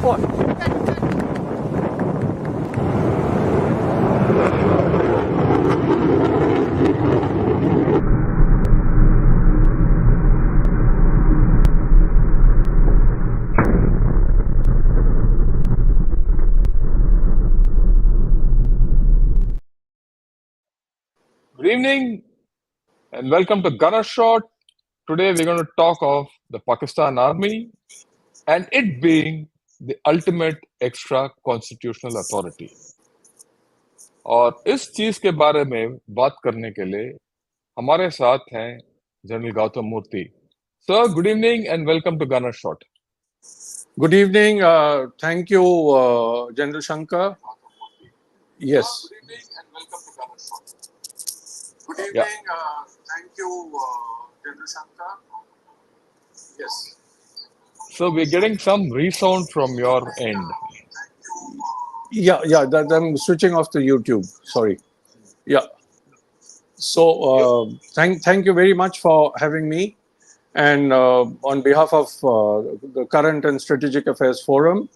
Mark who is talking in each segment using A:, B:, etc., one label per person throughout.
A: on.
B: Good evening and welcome to Gunner Shot. Today we're going to talk of the Pakistan Army and it being the ultimate extra constitutional authority. और इस चीज के बारे में बात करने के लिए हमारे साथ हैं general Gautam Murthy. Sir, good evening and welcome to Gunner Shot.
C: Good evening. Thank you, General Shankar. Yes.
B: Good evening and welcome to Gunner Shot.
C: Good evening. Thank you, General Shankar. Yes.
B: So we're getting some resound from your end.
C: Yeah. I'm switching off to YouTube. Sorry. Yeah. So thank you very much for having me. And on behalf of the Current and Strategic Affairs Forum,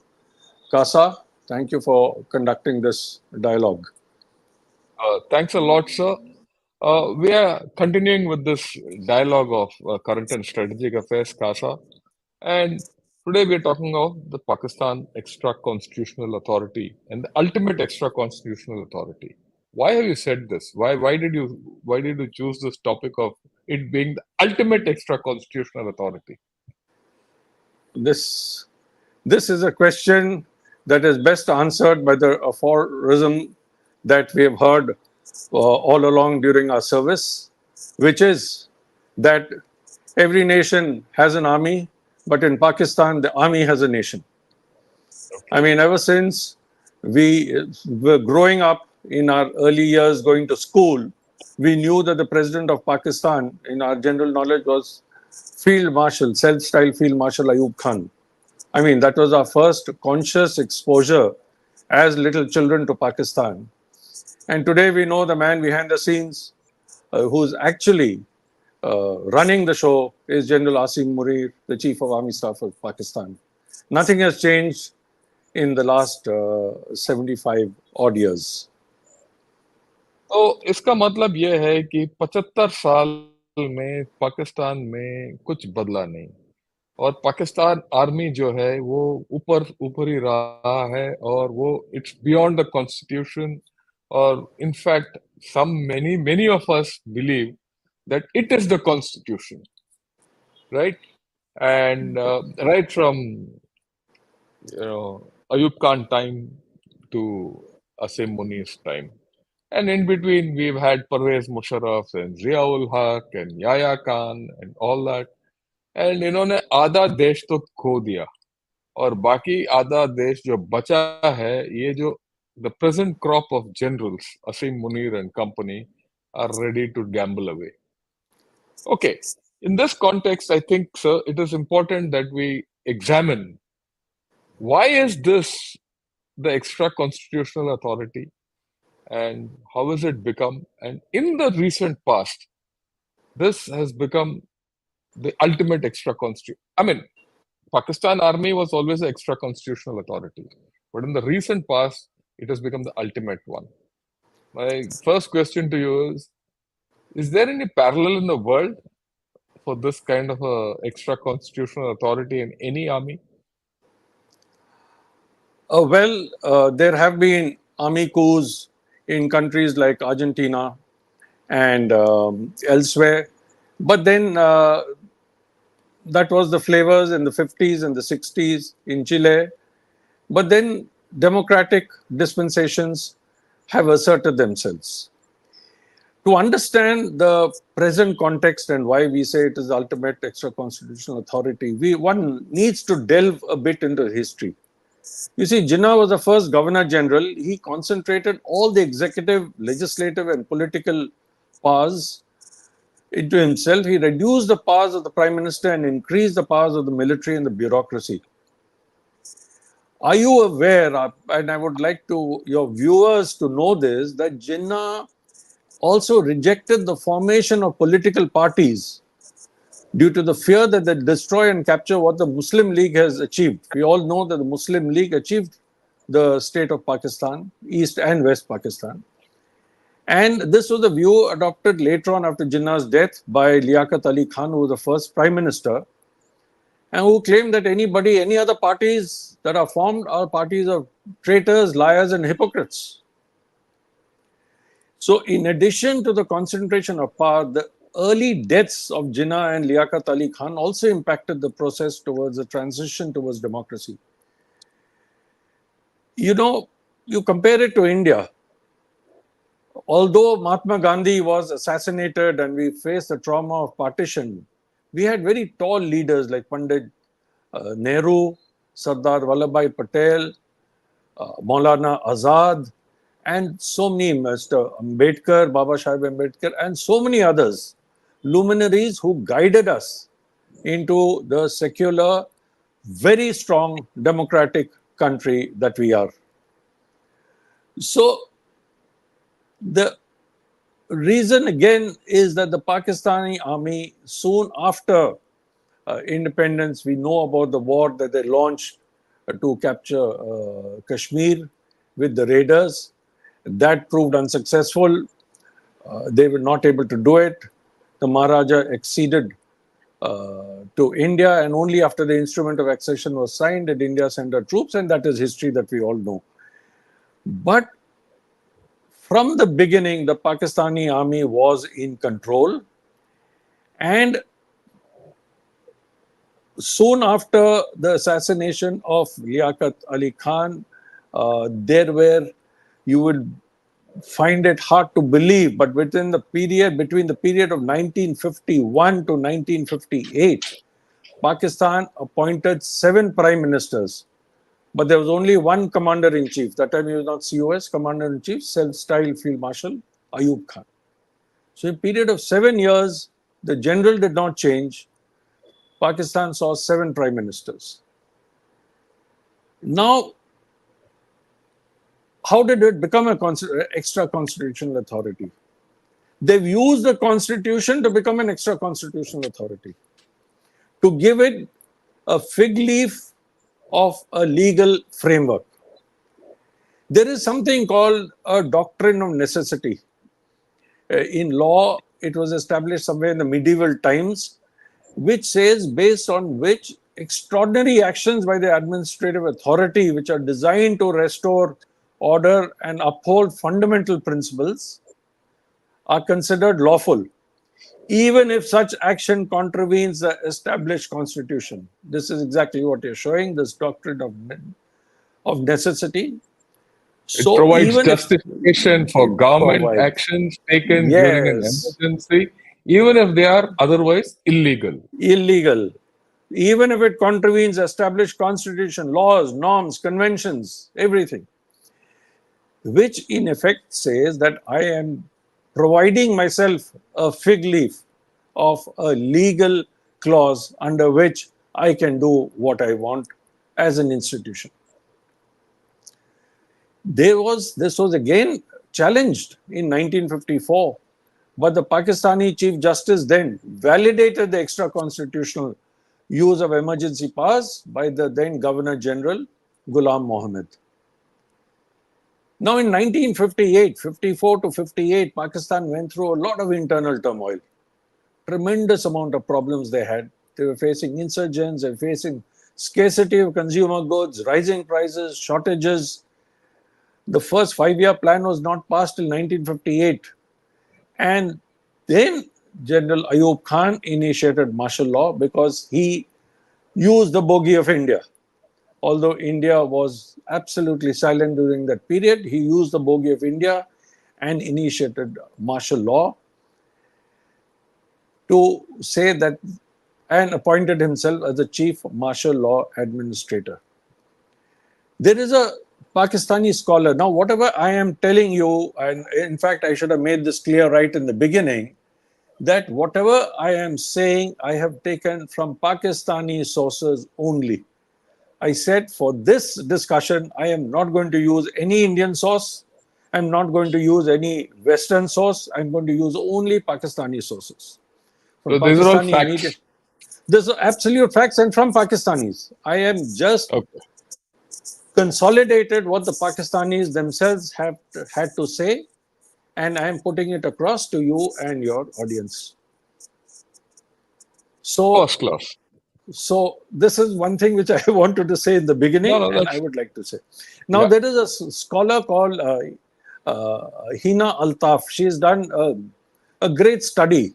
C: CASA, thank you for conducting this dialogue.
B: Thanks a lot, sir. We are continuing with this dialogue of current and strategic affairs, CASA. And today we are talking of the Pakistan Extra Constitutional Authority and the ultimate extra constitutional authority. Why have you said this? Why did you choose this topic of it being the ultimate extra constitutional authority?
C: This is a question that is best answered by the aphorism that we have heard all along during our service, which is that every nation has an army, but in Pakistan, the army has a nation. I mean, ever since we were growing up in our early years, going to school, we knew that the president of Pakistan, in our general knowledge, was Field Marshal, self-styled Field Marshal Ayub Khan. I mean, that was our first conscious exposure as little children to Pakistan. And today we know the man behind the scenes who's actually running the show is General Asim Munir, the Chief of Army Staff of Pakistan. Nothing has changed in the last 75 odd years.
B: तो इसका मतलब ये है कि 75 साल में पाकिस्तान में कुछ बदला नहीं और पाकिस्तान आर्मी जो है वो ऊपर ही रहा है और वो इट्स बियॉन्ड द कॉन्स्टिट्यूशन और in fact many of us believe that it is the constitution, right? And right from Ayub Khan time to Asim Munir's time. And in between, we've had Pervez Musharraf and Ziaul Haq and Yahya Khan and all that. And इन्होंने आधा देश तो खो दिया और बाकी आधा देश जो बचा है ये जो the present crop of generals, Asim Munir and company, are ready to gamble away. Okay, in this context, I think, sir, it is important that we examine why is this the extra constitutional authority and how has it become? And in the recent past, this has become the ultimate extra constitutional. I mean, Pakistan Army was always an extra constitutional authority, but in the recent past, it has become the ultimate one. My first question to you is there any parallel in the world for this kind of a extra constitutional authority in any army?
C: There have been army coups in countries like Argentina and elsewhere. But then that was the flavors in the 50s and the 60s in Chile. But then democratic dispensations have asserted themselves. To understand the present context and why we say it is the ultimate extra constitutional authority, one needs to delve a bit into history. You see, Jinnah was the first Governor General. He concentrated all the executive, legislative, and political powers into himself. He reduced the powers of the Prime Minister and increased the powers of the military and the bureaucracy. Are you aware, and I would like your viewers to know this, that Jinnah also rejected the formation of political parties due to the fear that they destroy and capture what the Muslim League has achieved. We all know that the Muslim League achieved the state of Pakistan, East and West Pakistan. And this was the view adopted later on after Jinnah's death by Liaquat Ali Khan, who was the first prime minister, and who claimed that any other parties that are formed are parties of traitors, liars, and hypocrites. So, in addition to the concentration of power, the early deaths of Jinnah and Liaquat Ali Khan also impacted the process towards the transition towards democracy. You know, you compare it to India. Although Mahatma Gandhi was assassinated and we faced the trauma of partition, we had very tall leaders like Pandit Nehru, Sardar Vallabhbhai Patel, Maulana Azad, and so many, Mr. Ambedkar, Baba Sahib Ambedkar, and so many others, luminaries who guided us into the secular, very strong democratic country that we are. So, the reason again is that the Pakistani army, soon after independence, we know about the war that they launched to capture Kashmir with the raiders. That proved unsuccessful. They were not able to do it. The Maharaja acceded to India, and only after the instrument of accession was signed did India send her troops, and that is history that we all know. But from the beginning, the Pakistani army was in control, and soon after the assassination of Liaquat Ali Khan, there were, you would find it hard to believe, but between the period of 1951 to 1958, Pakistan appointed 7 prime ministers, but there was only one commander-in-chief. That time he was not COS, commander-in-chief, self-styled Field Marshal Ayub Khan. So in a period of 7 years, the general did not change. Pakistan saw 7 prime ministers. Now, how did it become an extra constitutional authority? They've used the constitution to become an extra constitutional authority, to give it a fig leaf of a legal framework. There is something called a doctrine of necessity. In law, it was established somewhere in the medieval times, which says based on which extraordinary actions by the administrative authority, which are designed to restore order and uphold fundamental principles, are considered lawful, even if such action contravenes the established constitution. This is exactly what you're showing, this doctrine of necessity.
B: It
C: So
B: provides
C: even if
B: justification for
C: it
B: government
C: provides,
B: actions taken during an
C: yes,
B: emergency, even if they are otherwise illegal.
C: illegal, even if it contravenes established constitution, laws, norms, conventions, everything, which in effect says that I am providing myself a fig leaf of a legal clause under which I can do what I want as an institution. This was again challenged in 1954, but the Pakistani Chief Justice then validated the extra constitutional use of emergency powers by the then Governor General Ghulam Mohammed. Now, in 1958, 54 to 58, Pakistan went through a lot of internal turmoil. Tremendous amount of problems they had. They were facing insurgents, they were facing scarcity of consumer goods, rising prices, shortages. The first 5-year plan was not passed till 1958. And then General Ayub Khan initiated martial law because he used the bogey of India. Although India was absolutely silent during that period, he used the bogey of India and initiated martial law to say that, and appointed himself as the chief martial law administrator. There is a Pakistani scholar. Now, whatever I am telling you, and in fact, I should have made this clear right in the beginning, that whatever I am saying, I have taken from Pakistani sources only. I said for this discussion, I am not going to use any Indian source. I'm not going to use any Western source. I'm going to use only Pakistani sources. From
B: So these are all
C: Pakistani media.
B: facts.
C: This are absolute facts and from Pakistanis. I am just
B: Okay.
C: consolidated what the Pakistanis themselves have had to say, and I am putting it across to you and your audience. So,
B: First class.
C: so this is one thing which I wanted to say in the
B: No,
C: beginning,
B: no,
C: and I
B: that's
C: would like to say. Now,
B: yeah.
C: there is a scholar called Hina Altaf. She's done a great study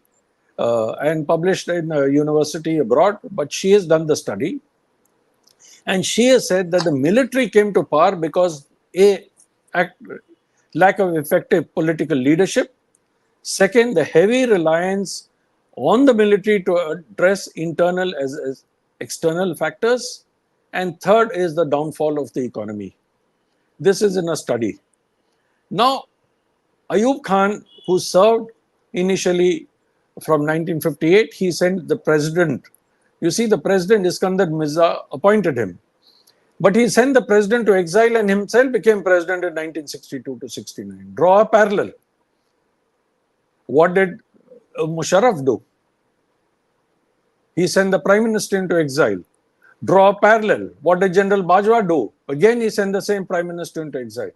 C: and published in a university abroad, but she has done the study. And she has said that the military came to power because a act, lack of effective political leadership. Second, the heavy reliance on the military to address internal as external factors. And third is the downfall of the economy. This is in a study. Now, Ayub Khan, who served initially from 1958, he sent the president. You see, the president Iskandar Mirza appointed him. But he sent the president to exile and himself became president in 1962 to 69. Draw a parallel. What did Musharraf do? He sent the prime minister into exile. Draw a parallel. What did General Bajwa do? Again, he sent the same prime minister into exile.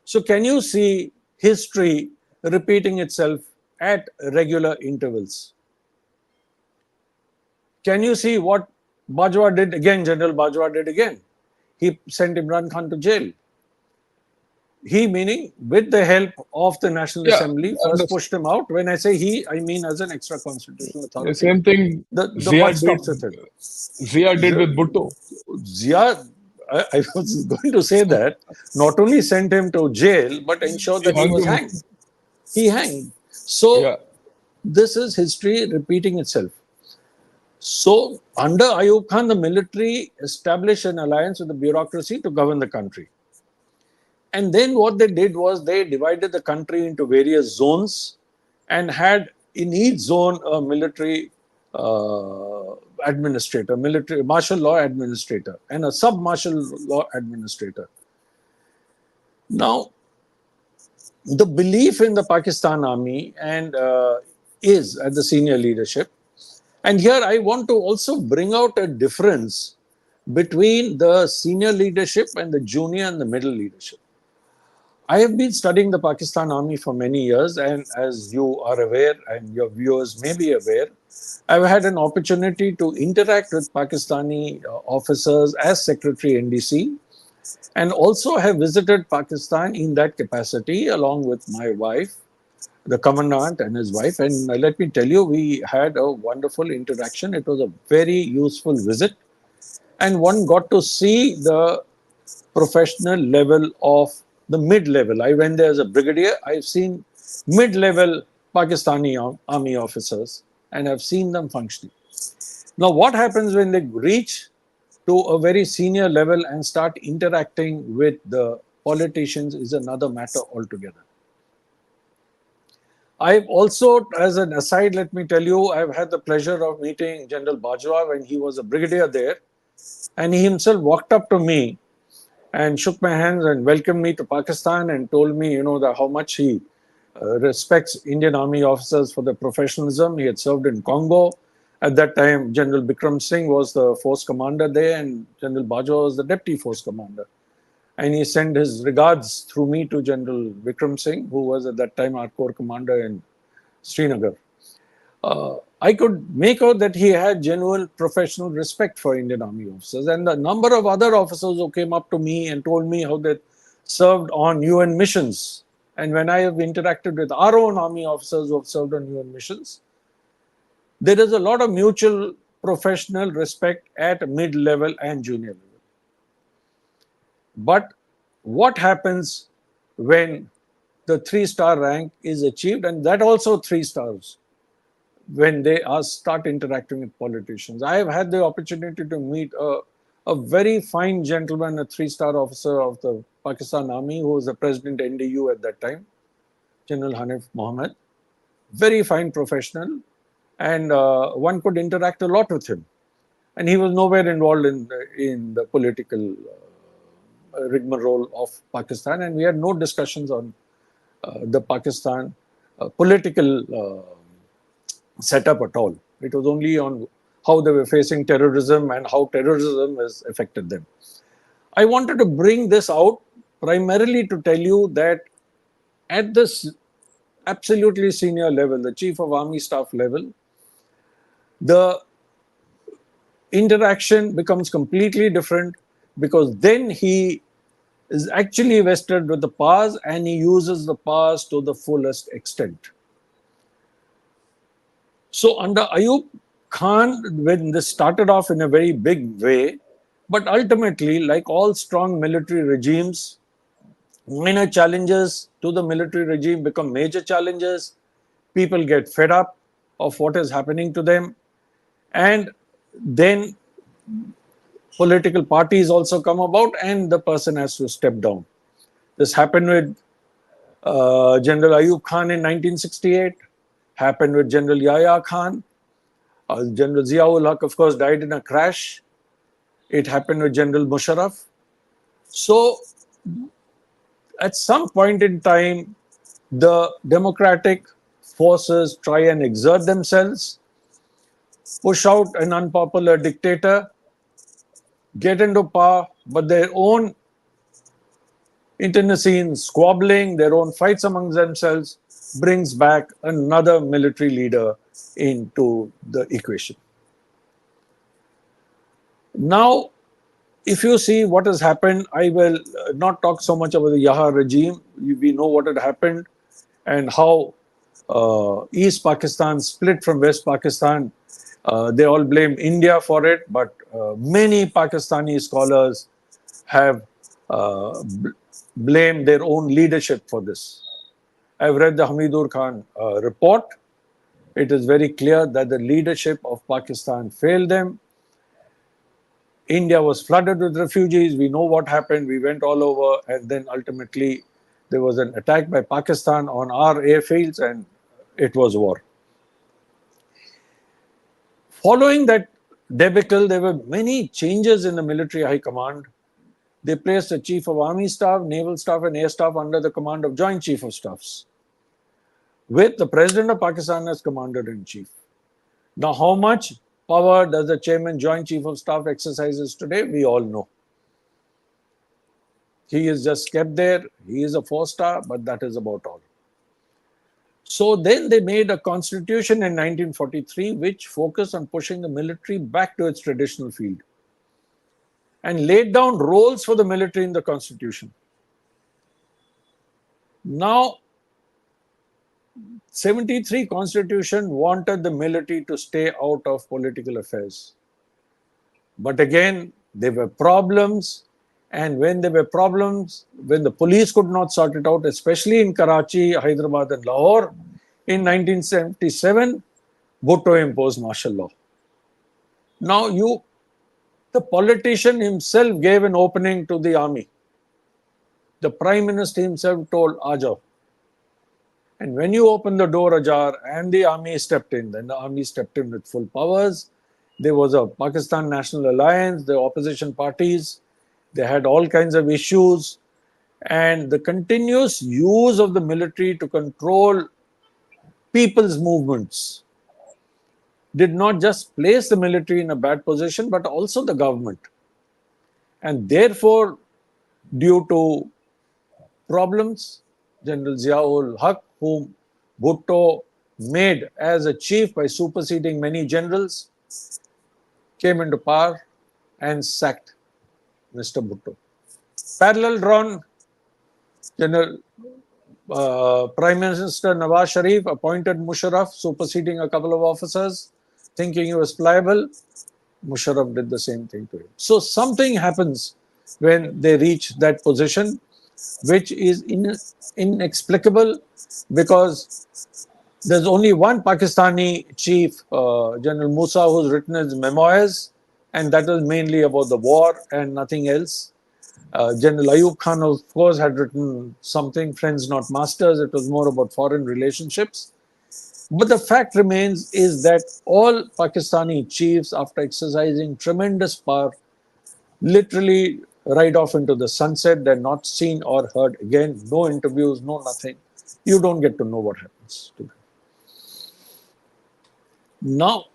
C: So, can you see history repeating itself at regular intervals? Can you see what Bajwa did again? General Bajwa did again. He sent Imran Khan to jail. He, meaning with the help of the National
B: Yeah,
C: Assembly,
B: I
C: first
B: understand.
C: pushed him out. When I say he, I mean as an extra constitutional
B: The
C: authority.
B: same thing
C: The
B: Zia
C: buck
B: did.
C: stops with him.
B: Zia did with Bhutto.
C: Zia, I was going to say that, not only sent him to jail, but ensured
B: He
C: that he
B: hung
C: was
B: him.
C: hanged. He hanged. So,
B: Yeah,
C: this is history repeating itself. So, under Ayub Khan, the military established an alliance with the bureaucracy to govern the country. And then what they did was they divided the country into various zones and had in each zone a military administrator, military martial law administrator, and a sub martial law administrator. Now, the belief in the Pakistan army and is at the senior leadership. And here I want to also bring out a difference between the senior leadership and the junior and the middle leadership. I have been studying the Pakistan Army for many years, and as you are aware, and your viewers may be aware, I've had an opportunity to interact with Pakistani officers as Secretary NDC, and also have visited Pakistan in that capacity along with my wife, the commandant, and his wife. And let me tell you, we had a wonderful interaction. It was a very useful visit, and one got to see the professional level of the mid level. I went there as a brigadier. I've seen mid level Pakistani army officers and I've seen them functioning. Now, what happens when they reach to a very senior level and start interacting with the politicians is another matter altogether. I've also, as an aside, let me tell you, I've had the pleasure of meeting General Bajwa when he was a brigadier there, and he himself walked up to me and shook my hands and welcomed me to Pakistan and told me, how much he respects Indian Army officers for their professionalism. He had served in Congo. At that time, General Bikram Singh was the force commander there, and General Bajwa was the deputy force commander. And he sent his regards through me to General Bikram Singh, who was at that time our corps commander in Srinagar. I could make out that he had genuine professional respect for Indian Army officers. And the number of other officers who came up to me and told me how they served on UN missions. And when I have interacted with our own Army officers who have served on UN missions, there is a lot of mutual professional respect at mid level and junior level. But what happens when the 3-star rank is achieved, and that also 3 stars, when they start interacting with politicians? I have had the opportunity to meet a very fine gentleman, a 3-star officer of the Pakistan Army, who was the president NDU at that time, General Hanif Mohammed. Very fine professional, and one could interact a lot with him. And he was nowhere involved in the political rigmarole of Pakistan, and we had no discussions on the Pakistan political setup at all. It was only on how they were facing terrorism and how terrorism has affected them. I wanted to bring this out primarily to tell you that at this absolutely senior level, the Chief of Army Staff level, the interaction becomes completely different, because then he is actually vested with the powers and he uses the powers to the fullest extent. So under Ayub Khan, when this started off in a very big way, but ultimately, like all strong military regimes, minor challenges to the military regime become major challenges. People get fed up of what is happening to them, and then political parties also come about, and the person has to step down. This happened with General Ayub Khan in 1968, happened with General Yahya Khan. General Ziaul Haq, of course, died in a crash. It happened with General Musharraf. So, at some point in time, the democratic forces try and exert themselves, push out an unpopular dictator, get into power, but their own internecine squabbling, their own fights among themselves brings back another military leader into the equation. Now, if you see what has happened, I will not talk so much about the Yaha regime. We know what had happened and how East Pakistan split from West Pakistan. They all blame India for it, but many Pakistani scholars have blamed their own leadership for this. I've read the Hamidur Khan report. It is very clear that the leadership of Pakistan failed them. India was flooded with refugees. We know what happened. We went all over, and then ultimately there was an attack by Pakistan on our airfields, and it was war. Following that debacle, there were many changes in the military high command. They placed a chief of army staff, naval staff, and air staff under the command of joint chief of staffs, with the president of Pakistan as commander in chief. Now, how much power does the chairman, joint chief of staff exercises today? We all know. He is just kept there. He is a four-star, but that is about all. So then they made a constitution in 1943 which focused on pushing the military back to its traditional field and laid down roles for the military in the constitution. Now, 73 constitution wanted the military to stay out of political affairs. But again, there were problems, and when there were problems, when the police could not sort it out, especially in Karachi, Hyderabad and Lahore, in 1977, Bhutto imposed martial law. Now, the politician himself gave an opening to the army. The Prime Minister himself told, Ajo. And when you open the door ajar and the army stepped in, then the army stepped in with full powers. There was a Pakistan National Alliance, the opposition parties, they had all kinds of issues. And the continuous use of the military to control people's movements did not just place the military in a bad position, but also the government. And therefore, due to problems, General Ziaul Haq, whom Bhutto made as a chief by superseding many generals, came into power and sacked Mr. Bhutto. Parallel drawn, General Prime Minister Nawaz Sharif appointed Musharraf, superseding a couple of officers, thinking he was pliable. Musharraf did the same thing to him. So something happens when they reach that position, which is inexplicable, because there's only one Pakistani chief, General Musa, who's written his memoirs, and that was mainly about the war and nothing else. General Ayub Khan, of course, had written something, Friends Not Masters. It was more about foreign relationships. But the fact remains is that all Pakistani chiefs, after exercising tremendous power, literally ride off into the sunset. They're not seen or heard again. No interviews, no nothing. You don't get to know what happens to them. Now,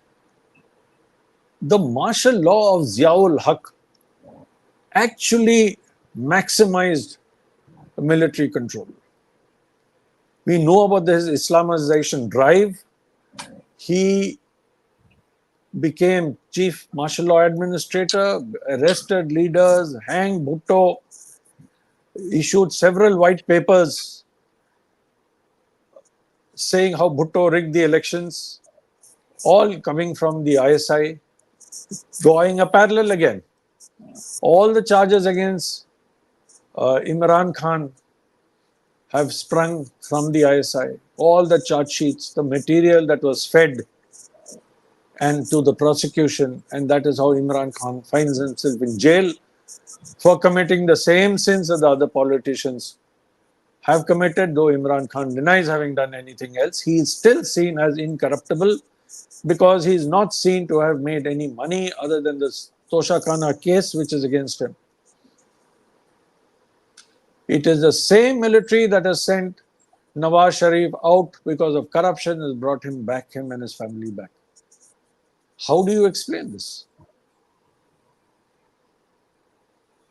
C: the martial law of Ziaul Haq actually maximized military control. We know about this Islamization drive. He became chief martial law administrator, arrested leaders, hanged Bhutto, issued several white papers saying how Bhutto rigged the elections, all coming from the ISI. Drawing a parallel again, all the charges against Imran Khan have sprung from the ISI. All the charge sheets, the material that was fed and to the prosecution, and that is how Imran Khan finds himself in jail for committing the same sins that the other politicians have committed. Though Imran Khan denies having done anything else, he is still seen as incorruptible because he is not seen to have made any money other than the Tosha Khana case, which is against him. It is the same military that has sent Nawaz Sharif out because of corruption, has brought him and his family back. How do you explain this?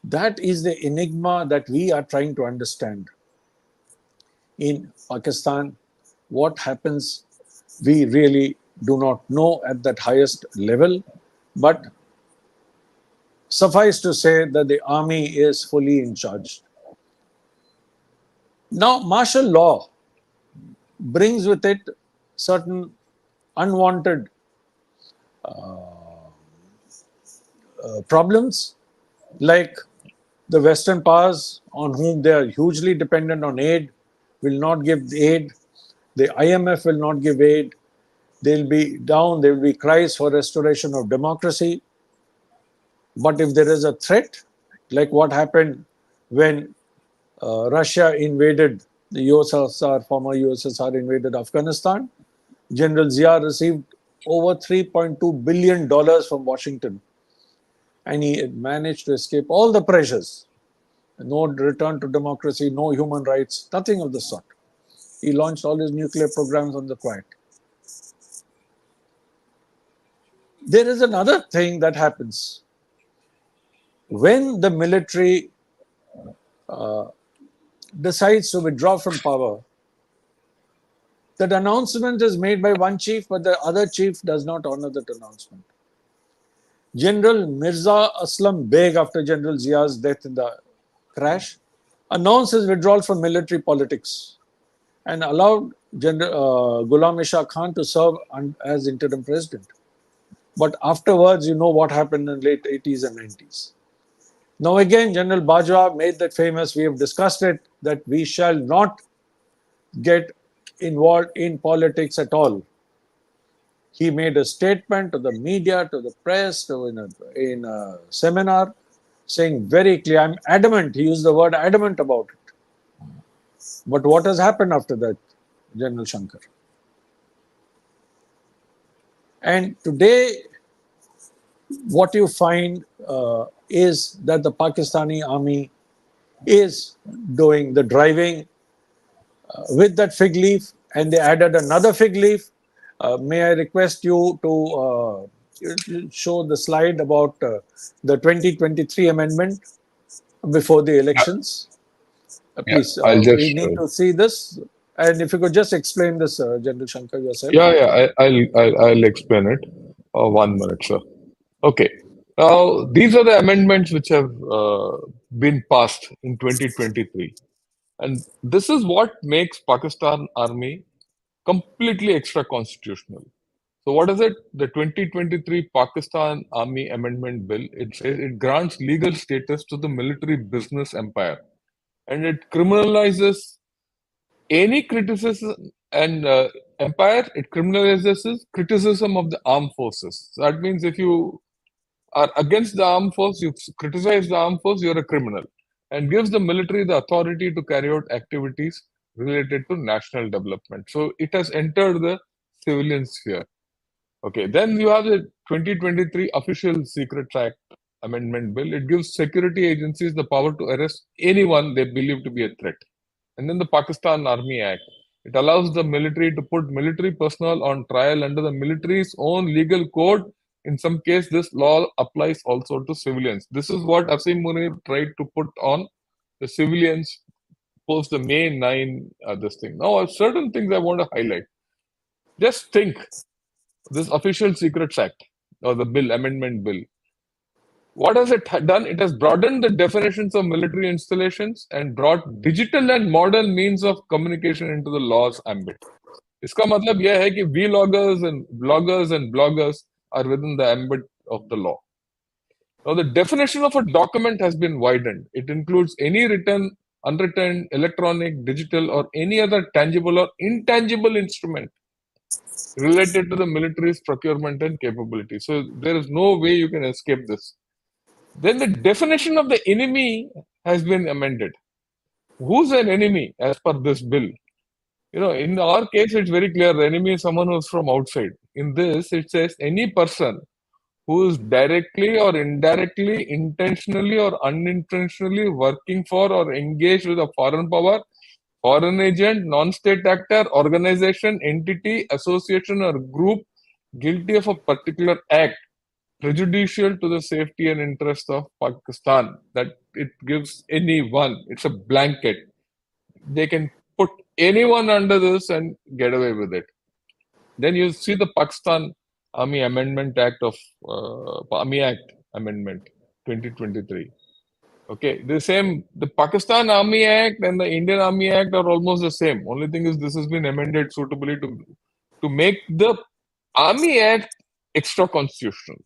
C: That is the enigma that we are trying to understand. In Pakistan, what happens, we really do not know at that highest level, but suffice to say that the army is fully in charge. Now, martial law brings with it certain unwanted problems, like the Western powers, on whom they are hugely dependent on aid, will not give aid. The IMF will not give aid. They'll be down, there will be cries for restoration of democracy. But if there is a threat, like what happened when Russia invaded the USSR, former USSR invaded Afghanistan, General Zia received over $3.2 billion from Washington. And he had managed to escape all the pressures. No return to democracy, no human rights, nothing of the sort. He launched all his nuclear programs on the quiet. There is another thing that happens. When the military decides to withdraw from power, that announcement is made by one chief, but the other chief does not honor that announcement. General Mirza Aslam Beg, after General Zia's death in the crash, announced his withdrawal from military politics and allowed General Ghulam Ishaq Khan to serve as interim president. But afterwards, you know what happened in the late 80s and 90s. Now again, General Bajwa made that famous, we have discussed it, that we shall not get involved in politics at all. He made a statement to the media, to the press, in a seminar, saying very clear, I'm adamant, he used the word adamant about it. But what has happened after that, General Shankar? And today, what you find is that the Pakistani army is doing the driving with that fig leaf, and they added another fig leaf. May I request you to show the slide about the 2023 amendment before the elections?
B: Yeah,
C: Please,
B: I'll
C: we
B: just
C: need to see this. And if you could just explain this, General Shankar, yourself.
B: I'll explain it. 1 minute, sir. Okay. Now, these are the amendments which have been passed in 2023. And this is what makes Pakistan Army completely extra constitutional. So what is it? The 2023 Pakistan Army Amendment Bill, it says it grants legal status to the military business empire, and it criminalizes any criticism and empire. It criminalizes criticism of the armed forces. So that means if you are against the armed force, you criticize the armed force, you're a criminal, and gives the military the authority to carry out activities related to national development. So it has entered the civilian sphere. Okay, then you have the 2023 Official Secrets Act Amendment Bill. It gives security agencies the power to arrest anyone they believe to be a threat. And then the Pakistan Army Act. It allows the military to put military personnel on trial under the military's own legal code in some case, this law applies also to civilians. This is what Asim Munir tried to put on the civilians post the May 9 this thing. Now, certain things I want to highlight. Just think this Official Secrets Act or the bill, amendment bill. What has it done? It has broadened the definitions of military installations and brought digital and modern means of communication into the law's ambit. इसका मतलब यह है कि vloggers and bloggers are within the ambit of the law. Now, the definition of a document has been widened. It includes any written, unwritten, electronic, digital, or any other tangible or intangible instrument related to the military's procurement and capability. So there is no way you can escape this. Then the definition of the enemy has been amended. Who's an enemy as per this bill? In our case, it's very clear. The enemy is someone who's from outside. In this, it says any person who is directly or indirectly, intentionally or unintentionally working for or engaged with a foreign power, foreign agent, non-state actor, organization, entity, association, or group guilty of a particular act prejudicial to the safety and interest of Pakistan. That it gives anyone, it's a blanket. They can put anyone under this and get away with it. Then you see the Pakistan Army Amendment Act of Army Act Amendment 2023. Okay, the Pakistan Army Act and the Indian Army Act are almost the same. Only thing is this has been amended suitably to make the Army Act extra constitutional.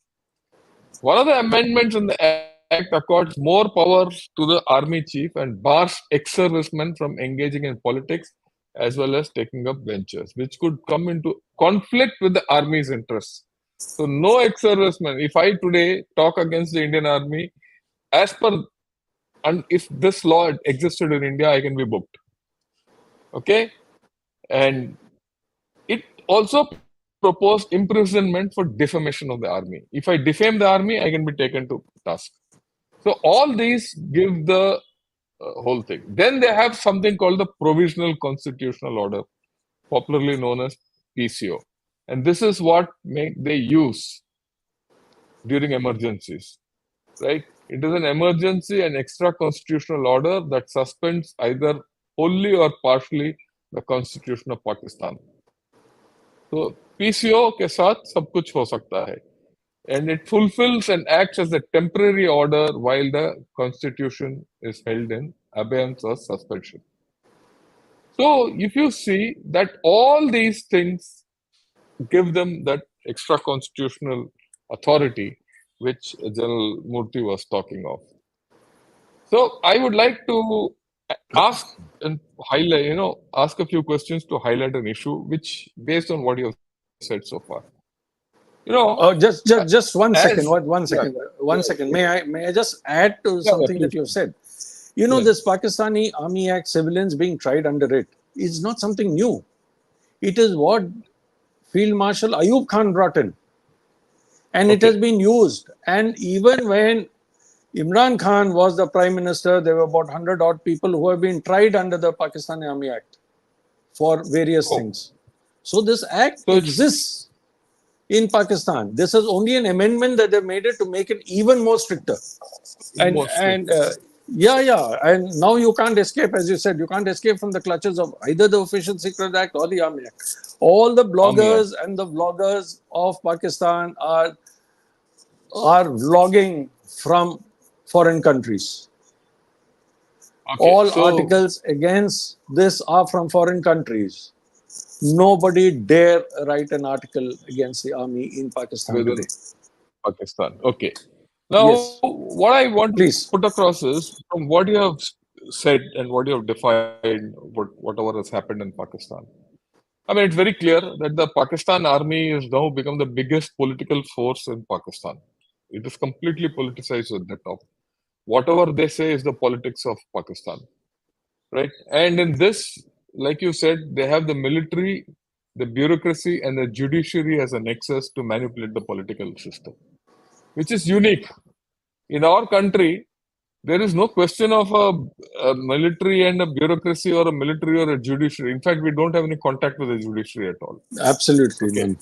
B: One of the amendments in the Act accords more powers to the Army Chief and bars ex-servicemen from engaging in politics as well as taking up ventures, which could come into conflict with the Army's interests. So, no ex-serviceman. If I today talk against the Indian Army, as per and if this law existed in India, I can be booked. Okay, and it also proposed imprisonment for defamation of the army. If I defame the army, I can be taken to task. So all these give the whole thing. Then they have something called the Provisional Constitutional Order, popularly known as PCO. And this is what they use during emergencies, right? It is an emergency and extra constitutional order that suspends either wholly or partially the constitution of Pakistan. So PCO के साथ सब कुछ हो सकता है. And it fulfills and acts as a temporary order while the constitution is held in abeyance or suspension. So if you see that all these things give them that extra constitutional authority which General Moorthy was talking of. So I would like to ask and highlight, ask a few questions to highlight an issue which, based on what you have said so far.
C: Just one second. One second.
B: Yeah,
C: One second. May I just add to something that you have said? This Pakistani Army Act, civilians being tried under it, is not something new. It is what Field Marshal Ayub Khan brought in. And it has been used. And even when Imran Khan was the Prime Minister, there were about 100 odd people who have been tried under the Pakistani Army Act for various things. So this act exists in Pakistan. This is only an amendment that they've made it to make it even more stricter. And now you can't escape, as you said, you can't escape from the clutches of either the Official Secret Act or the Army Act. All the bloggers and the vloggers of Pakistan are vlogging from foreign countries. All articles against this are from foreign countries. Nobody dare write an article against the army in Pakistan today.
B: Pakistan. Okay. Now, what I want to put across is, from what you have said and what you have defined, whatever has happened in Pakistan. I mean, it's very clear that the Pakistan army has now become the biggest political force in Pakistan. It is completely politicized at the top. Whatever they say is the politics of Pakistan, right? And in this, like you said, they have the military, the bureaucracy, and the judiciary as a nexus to manipulate the political system, which is unique. In our country, there is no question of a military and a bureaucracy or a military or a judiciary. In fact, we don't have any contact with the judiciary at all.
C: Absolutely.
B: Okay.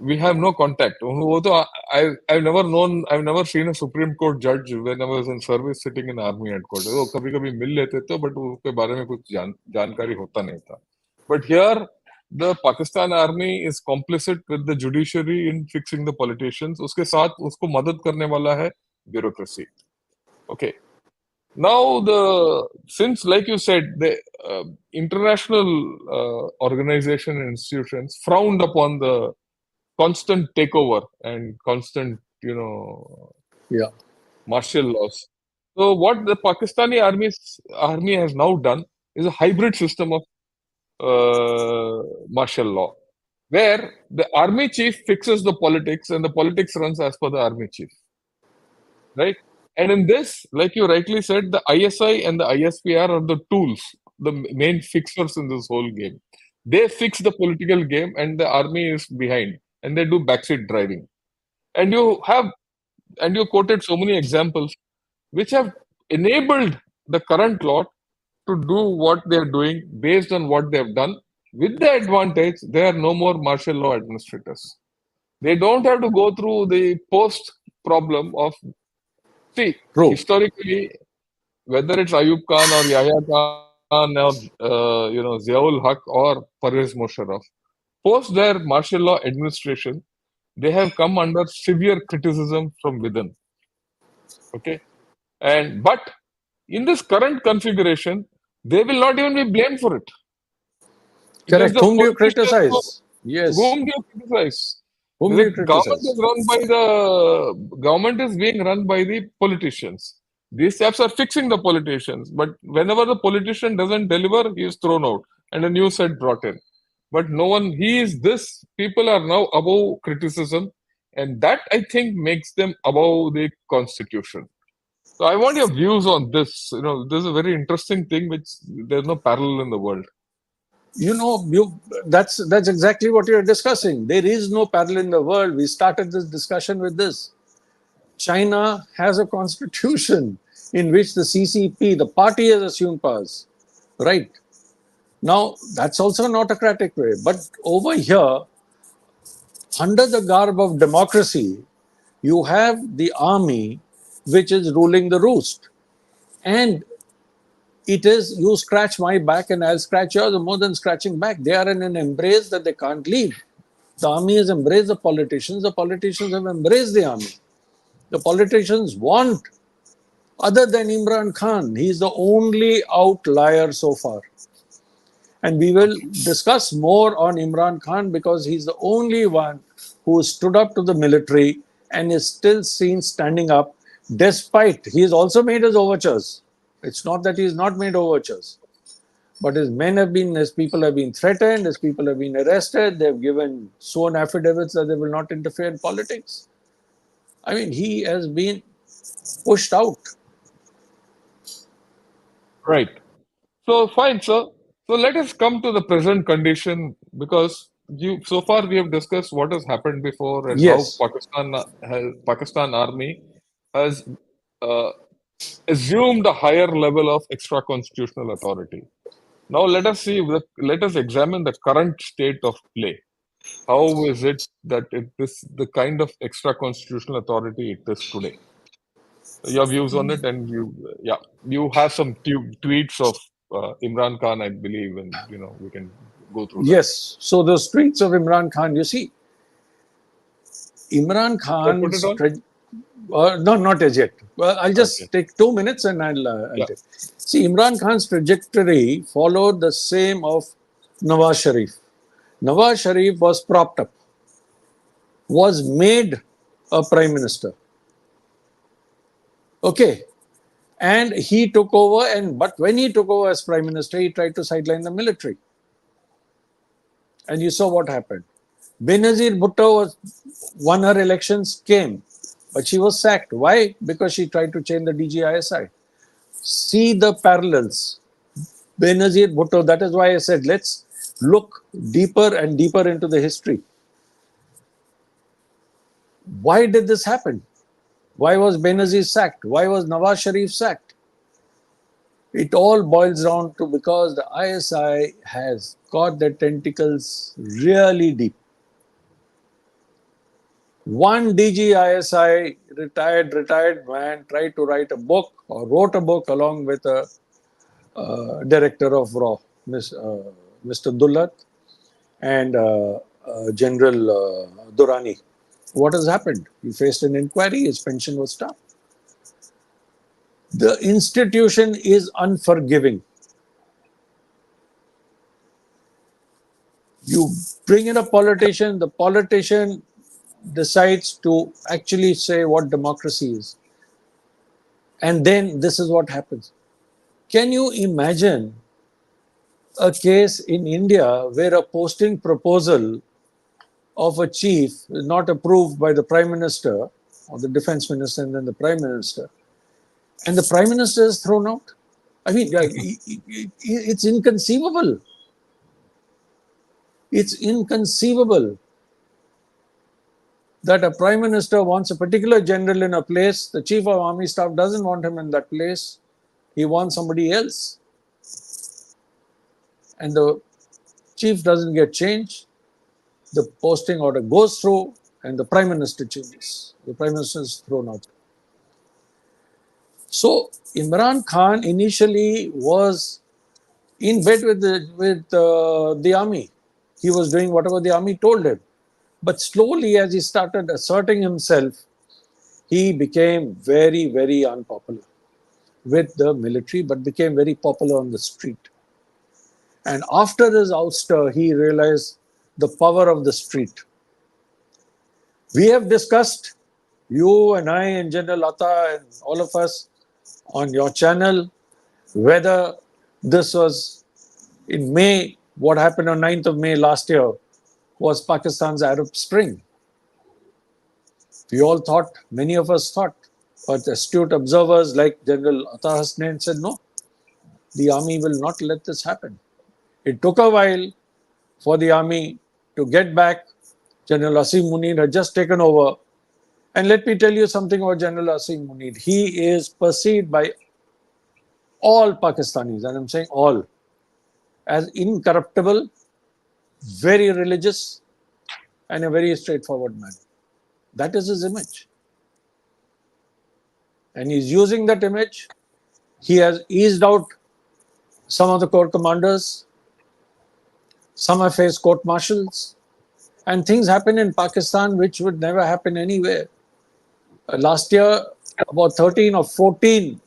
B: we have no contact. वो तो I've never known, I've never seen a Supreme Court judge when I was in service sitting in army headquarters. वो कभी कभी मिल लेते थे, but उसके बारे में कुछ जानकारी होता नहीं था. But here, the Pakistan army is complicit with the judiciary in fixing the politicians. उसके साथ उसको मदद करने वाला है bureaucracy. Okay. Now, since, like you said, the international organization and institutions frowned upon the constant takeover and constant,
C: Yeah.
B: martial laws. So, what the Pakistani army has now done is a hybrid system of martial law, where the army chief fixes the politics and the politics runs as per the army chief, right? And in this, like you rightly said, the ISI and the ISPR are the tools, the main fixers in this whole game. They fix the political game, and the army is behind, and they do backseat driving. And you quoted so many examples which have enabled the current law to do what they are doing based on what they have done. With the advantage, they are no more martial law administrators. They don't have to go through the post problem of, see,
C: True.
B: historically, whether it's Ayub Khan or Yahya Khan or Ziaul Haq or Pervez Musharraf, post their martial law administration, they have come under severe criticism from within. Okay, but in this current configuration, they will not even be blamed for it. It is
C: Correct.
B: the
C: Whom do you
B: politicians
C: criticize? Yes.
B: whom do you criticize?
C: Whom do
B: The
C: you criticize?
B: government is being run by the politicians. These steps are fixing the politicians, but whenever the politician doesn't deliver, he is thrown out and a new set brought in. But no one, he is this. People are now above criticism, and that I think makes them above the constitution. So I want your views on this. This is a very interesting thing, which there's no parallel in the world.
C: That's exactly what you're discussing. There is no parallel in the world. We started this discussion with this. China has a constitution in which the CCP, the party, has assumed powers. Right. Now, that's also an autocratic way. But over here, under the garb of democracy, you have the army which is ruling the roost. And it is, you scratch my back and I'll scratch yours, more than scratching back. They are in an embrace that they can't leave. The army has embraced the politicians have embraced the army. The politicians want, other than Imran Khan, he is the only outlier so far. And we will discuss more on Imran Khan because he's the only one who stood up to the military and is still seen standing up, despite he has also made his overtures. It's not that he has not made overtures. But his people have been threatened, his people have been arrested, they've given sworn affidavits that they will not interfere in politics. I mean, he has been pushed out.
B: Right. So fine, sir. So let us come to the present condition, because so far we have discussed what has happened before and how
C: Yes.
B: Pakistan army has uh, assumed a higher level of extra constitutional authority. Now let us examine the current state of play. How is it that the kind of extra constitutional authority it is today? Your views on it, and you have some tweets of Imran Khan, I believe, and we can go through that.
C: Yes. So the streets of Imran Khan, you see, Imran
B: Shall I put it
C: Khan's
B: on?
C: no, not as yet. Well, I'll
B: Okay.
C: just take 2 minutes and I'll
B: Yeah.
C: take. See, Imran Khan's trajectory followed the same of Nawaz Sharif. Nawaz Sharif was propped up, was made a prime minister. Okay. And he took over, but when he took over as prime minister, he tried to sideline the military. And you saw what happened. Benazir Bhutto won her elections, came, but she was sacked. Why? Because she tried to change the DGISI. See the parallels. Benazir Bhutto, that is why I said let's look deeper and deeper into the history. Why did this happen? Why was Benazir sacked? Why was Nawaz Sharif sacked? It all boils down to because the ISI has got their tentacles really deep. One DGISI retired man tried to write a book or wrote a book along with a director of RAW, Mr. Dullat and General Durrani. What has happened? He faced an inquiry, his pension was stopped. The institution is unforgiving. You bring in a politician, the politician decides to actually say what democracy is. And then this is what happens. Can you imagine a case in India where a posting proposal of a chief is not approved by the prime minister or the defense minister and then the prime minister, and the prime minister is thrown out? I mean, it's inconceivable. It's inconceivable that a prime minister wants a particular general in a place, the chief of army staff doesn't want him in that place, he wants somebody else, and the chief doesn't get changed, the posting order goes through, and the prime minister changes. The prime minister is thrown out. So Imran Khan initially was in bed with the army. He was doing whatever the army told him. But slowly, as he started asserting himself, he became very, very unpopular with the military, but became very popular on the street. And after his ouster, he realized the power of the street. We have discussed, you and I and General Atta and all of us on your channel, whether this was in May, what happened on 9th of May last year was Pakistan's Arab Spring. We all thought, many of us thought, but astute observers like General Atta Hasnain said, no, the army will not let this happen. It took a while for the army to get back. General Asim Munir had just taken over. And let me tell you something about General Asim Munir. He is perceived by all Pakistanis, and I'm saying all, as incorruptible, very religious, and a very straightforward man. That is his image. And he's using that image. He has eased out some of the corps commanders. Some have faced court martials. And things happen in Pakistan which would never happen anywhere. Last year, about 13 or 14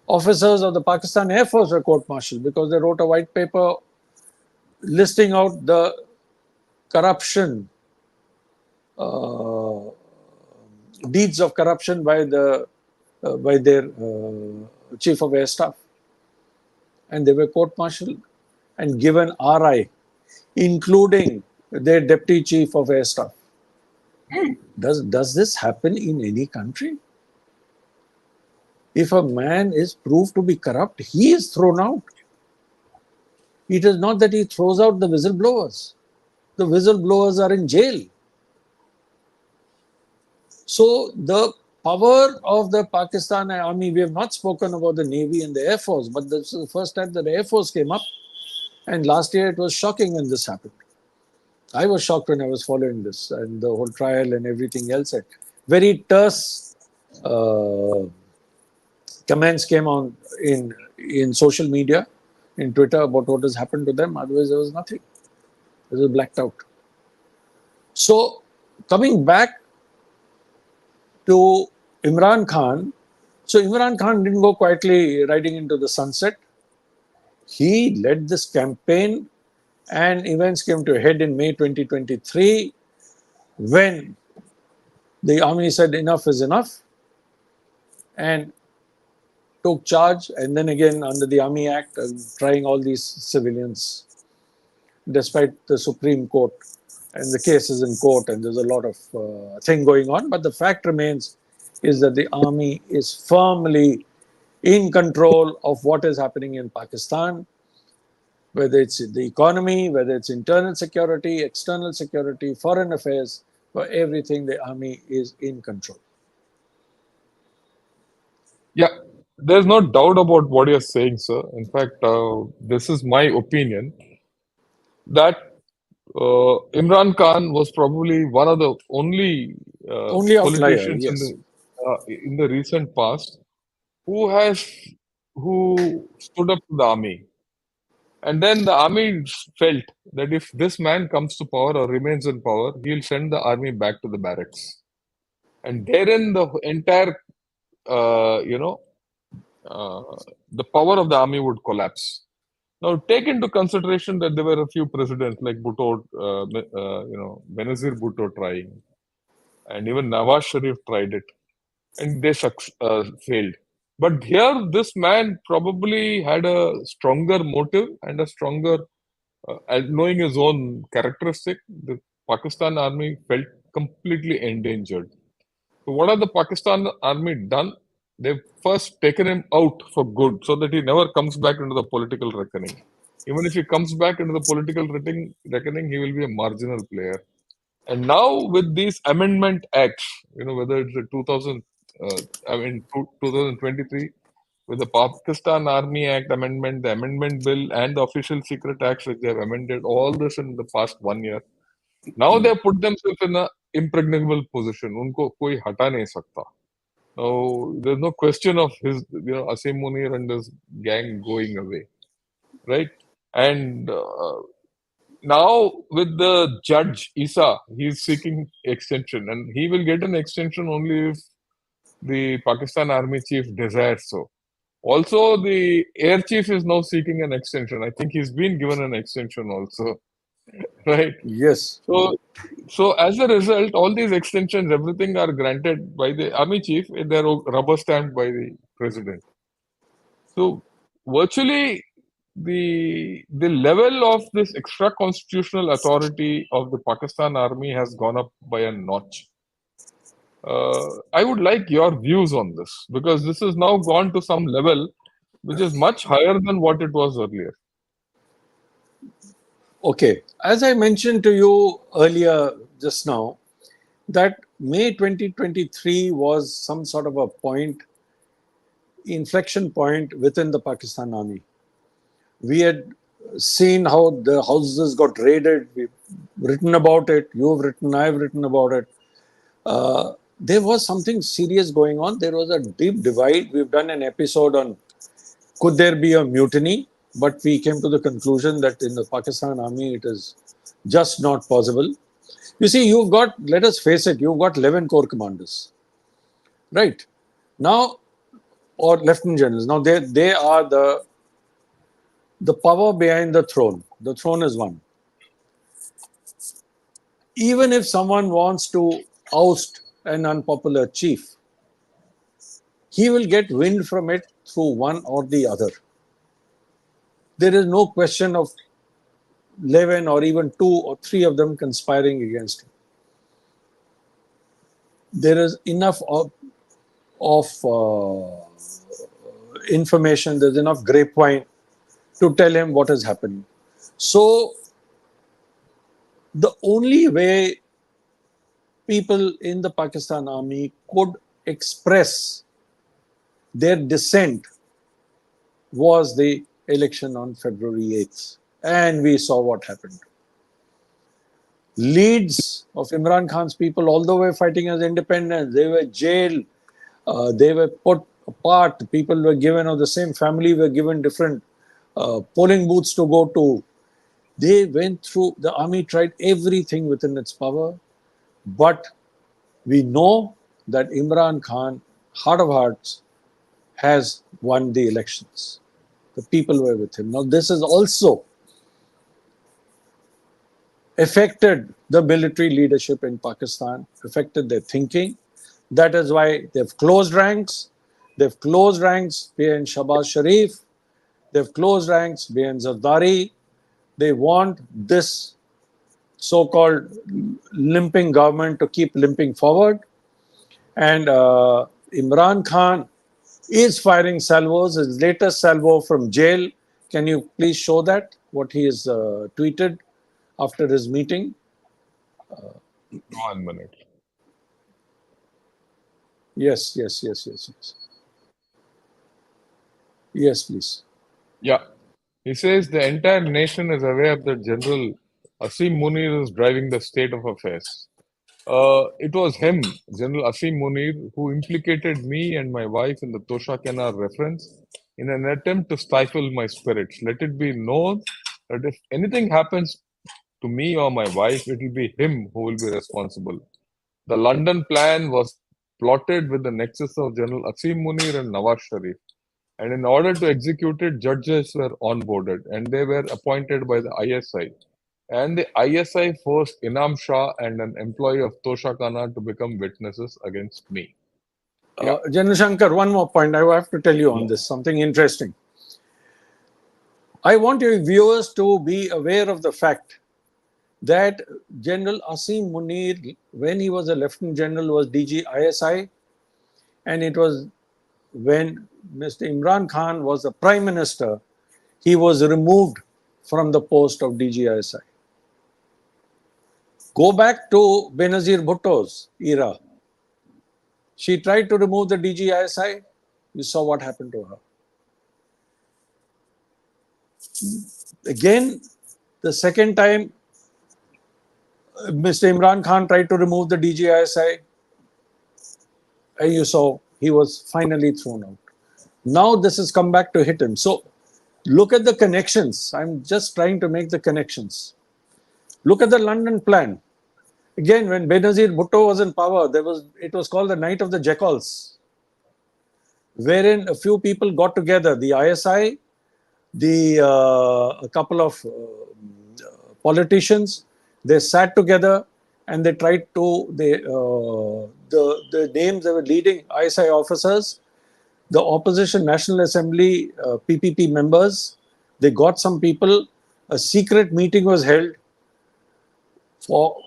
C: officers of the Pakistan Air Force were court-martialed because they wrote a white paper listing out the corruption, deeds of corruption by their chief of air staff, and they were court-martialed and given RI, including their deputy chief of air staff. Does this happen in any country? If a man is proved to be corrupt, he is thrown out. It is not that he throws out the whistleblowers. The whistleblowers are in jail. So the power of the Pakistan army, we have not spoken about the Navy and the Air Force, but this is the first time that the Air Force came up. And last year it was shocking when this happened. I was shocked when I was following this and the whole trial and everything else. Very terse comments came on in social media, in Twitter, about what has happened to them. Otherwise, there was nothing. It was blacked out. So, coming back to Imran Khan, so Imran Khan didn't go quietly riding into the sunset. He led this campaign, and events came to a head in May 2023 when the army said enough is enough and took charge, and then again under the Army Act, trying all these civilians, despite the Supreme Court, and the case is in court, and there's a lot of thing going on. But the fact remains is that the army is firmly in control of what is happening in Pakistan, whether it's the economy, whether it's internal security, external security, foreign affairs, for everything, the army is in control.
B: Yeah, there's no doubt about what you're saying, sir. In fact, this is my opinion that Imran Khan was probably one of the only
C: Only outlier,
B: politicians
C: yes.
B: in the recent past who has who stood up to the army, and then the army felt that if this man comes to power or remains in power, he'll send the army back to the barracks, and therein the entire you know uh, the power of the army would collapse. Now, take into consideration that there were a few presidents like Bhutto, Benazir Bhutto trying, and even Nawaz Sharif tried it, and they failed. But here, this man probably had a stronger motive and a stronger, and knowing his own characteristic, the Pakistan army felt completely endangered. So, what have the Pakistan army done? They've first taken him out for good so that he never comes back into the political reckoning. Even if he comes back into the political reckoning, he will be a marginal player. And now with these amendment acts, whether it's the 2000, I mean, 2023, with the Pakistan Army Act amendment, the amendment bill, and the official secret acts which they have amended, all this in the past 1 year. Now they have put themselves in a impregnable position. उनको कोई हटा नहीं सकता. Now there's no question of his, Asim Munir and his gang going away, right? And now with the judge Isa, he's seeking extension, and he will get an extension only if the Pakistan Army chief desires so. Also, the air chief is now seeking an extension. I think he's been given an extension also, right?
C: Yes.
B: So, so as a result, all these extensions, everything are granted by the army chief, and they're rubber stamped by the president. So, virtually, the level of this extra constitutional authority of the Pakistan army has gone up by a notch. I would like your views on this because this has now gone to some level which is much higher than what it was earlier.
C: Okay. As I mentioned to you earlier just now, that May 2023 was some sort of a point, inflection point within the Pakistan army. We had seen how the houses got raided. We've written about it. You've written, I've written about it. There was something serious going on. There was a deep divide. We've done an episode on could there be a mutiny, but we came to the conclusion that in the Pakistan army, it is just not possible. You see, you've got, let us face it, you've got 11 corps commanders, right? Now, or lieutenant generals. Now, they are the power behind the throne. The throne is one. Even if someone wants to oust an unpopular chief, he will get wind from it through one or the other. There is no question of 11 or even 2 or 3 of them conspiring against him. There is enough of information, there's enough grapevine to tell him what is happening. So, the only way people in the Pakistan army could express their dissent was the election on February 8th. And we saw what happened. Leads of Imran Khan's people, although were fighting as independents, they were jailed, they were put apart. People were given, of the same family, were given different polling booths to go to. They went through, the army tried everything within its power, but we know that Imran Khan, heart of hearts, has won the elections. The people were with him. Now, this has also affected the military leadership in Pakistan, affected their thinking. That is why they've closed ranks. They've closed ranks behind Shahbaz Sharif. They've closed ranks behind Zardari. They want this so-called limping government to keep limping forward. And Imran Khan is firing salvos. His latest salvo from jail. Can you please show that, what he has tweeted after his meeting?
B: 1 minute.
C: Yes, yes, yes, yes, yes. Yes, please.
B: Yeah. He says the entire nation is aware that General Asim Munir is driving the state of affairs. It was him, General Asim Munir, who implicated me and my wife in the Tosha Kenar reference in an attempt to stifle my spirits. Let it be known that if anything happens to me or my wife, it will be him who will be responsible. The London plan was plotted with the nexus of General Asim Munir and Nawaz Sharif. And in order to execute it, judges were onboarded and they were appointed by the ISI. And the ISI forced Inam Shah and an employee of Tosha Khana to become witnesses against me. Yeah.
C: General Shankar, one more point I have to tell you on
B: Yeah.
C: this, something interesting. I want your viewers to be aware of the fact that General Asim Munir, when he was a Lieutenant General, was DG ISI, and it was when Mr. Imran Khan was the Prime Minister, he was removed from the post of DG ISI. Go back to Benazir Bhutto's era. She tried to remove the DG ISI. You saw what happened to her. Again, the second time, Mr. Imran Khan tried to remove the DGISI, and you saw he was finally thrown out. Now this has come back to hit him. So look at the connections. I'm just trying to make the connections. Look at the London plan. Again, when Benazir Bhutto was in power, it was called the Night of the Jackals, wherein a few people got together, the ISI, a couple of politicians, they sat together and they tried to the names they were leading ISI officers, the opposition National Assembly PPP members. They got some people. A secret meeting was held for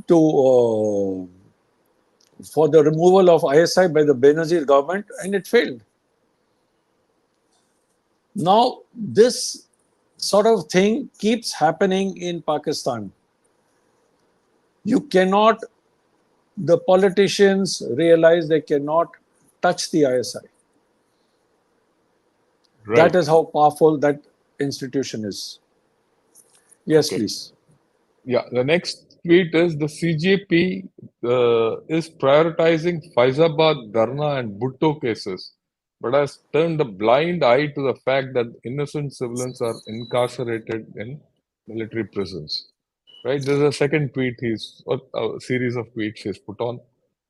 C: for the removal of ISI by the Benazir government, and it failed. Now this sort of thing keeps happening in Pakistan. You cannot, the politicians realize they cannot touch the ISI. That
B: Right.
C: is how powerful that institution is. Yes,
B: Okay.
C: please.
B: Yeah. The next tweet is the CJP is prioritizing Faizabad, Dharna, and Bhutto cases, but has turned a blind eye to the fact that innocent civilians are incarcerated in military prisons. Right? There's a second tweet a series of tweets he's put on.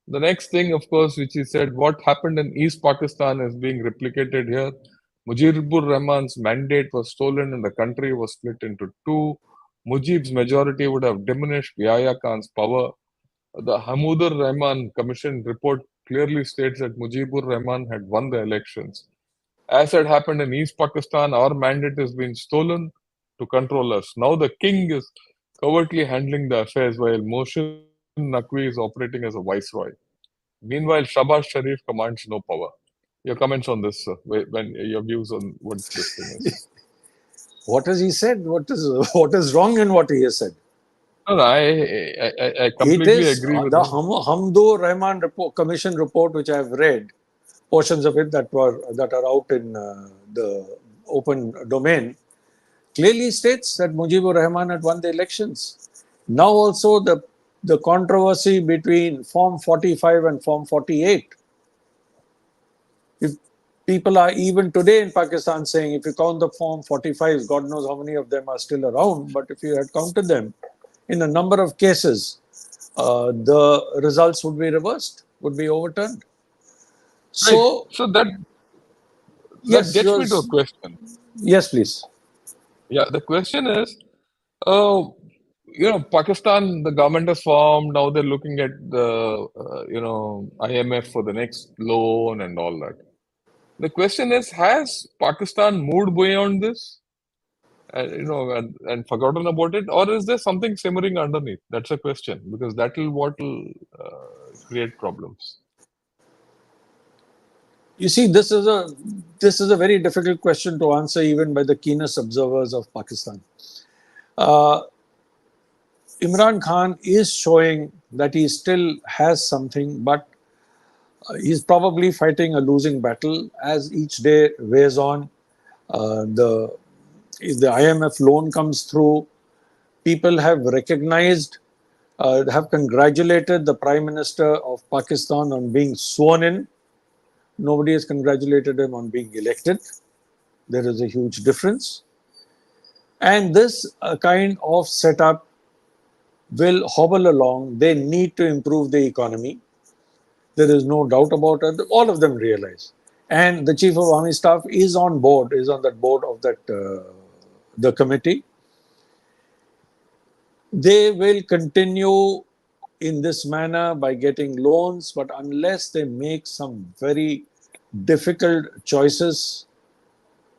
B: The next thing, of course, which he said, what happened in East Pakistan is being replicated here. Mujibur Rahman's mandate was stolen and the country was split into two. Mujib's majority would have diminished Yahya Khan's power. The Hamudur Rahman Commission report clearly states that Mujibur Rahman had won the elections. As had happened in East Pakistan, our mandate has been stolen to control us. Now the king is covertly handling the affairs while Mohsin Naqvi is operating as a viceroy. Meanwhile, Shahbaz Sharif commands no power. Your comments on this, sir, when your views on what this thing is.
C: What has he said? What is wrong in what he has said?
B: No, no, I
C: It
B: completely
C: is
B: agree with
C: the
B: him.
C: Hamdo Rahman Commission report, which I have read, portions of it that are out in the open domain, clearly states that Mujibur Rahman had won the elections. Now also the controversy between Form 45 and Form 48. If people are even today in Pakistan saying if you count the Form 45s, God knows how many of them are still around, but if you had counted them, in a number of cases, the results would be reversed, would be overturned.
B: Right.
C: So,
B: So that
C: yes,
B: gets me to a question.
C: yes, please.
B: Yeah, the question is, uh, Pakistan, the government has formed. Now they're looking at the, IMF for the next loan and all that. The question is, has Pakistan moved beyond this? And forgotten about it, or is there something simmering underneath? That's a question because what will create problems.
C: You see, this is a very difficult question to answer even by the keenest observers of Pakistan. Uh, Imran Khan is showing that he still has something, but he's probably fighting a losing battle as each day wears on. The If the IMF loan comes through, people have recognized have congratulated the Prime Minister of Pakistan on being sworn in. Nobody has congratulated him on being elected. There is a huge difference. And this kind of setup will hobble along. They need to improve the economy. There is no doubt about it. All of them realize. And the Chief of Army Staff is on board, is on that board of that the committee. They will continue in this manner by getting loans, but unless they make some very difficult choices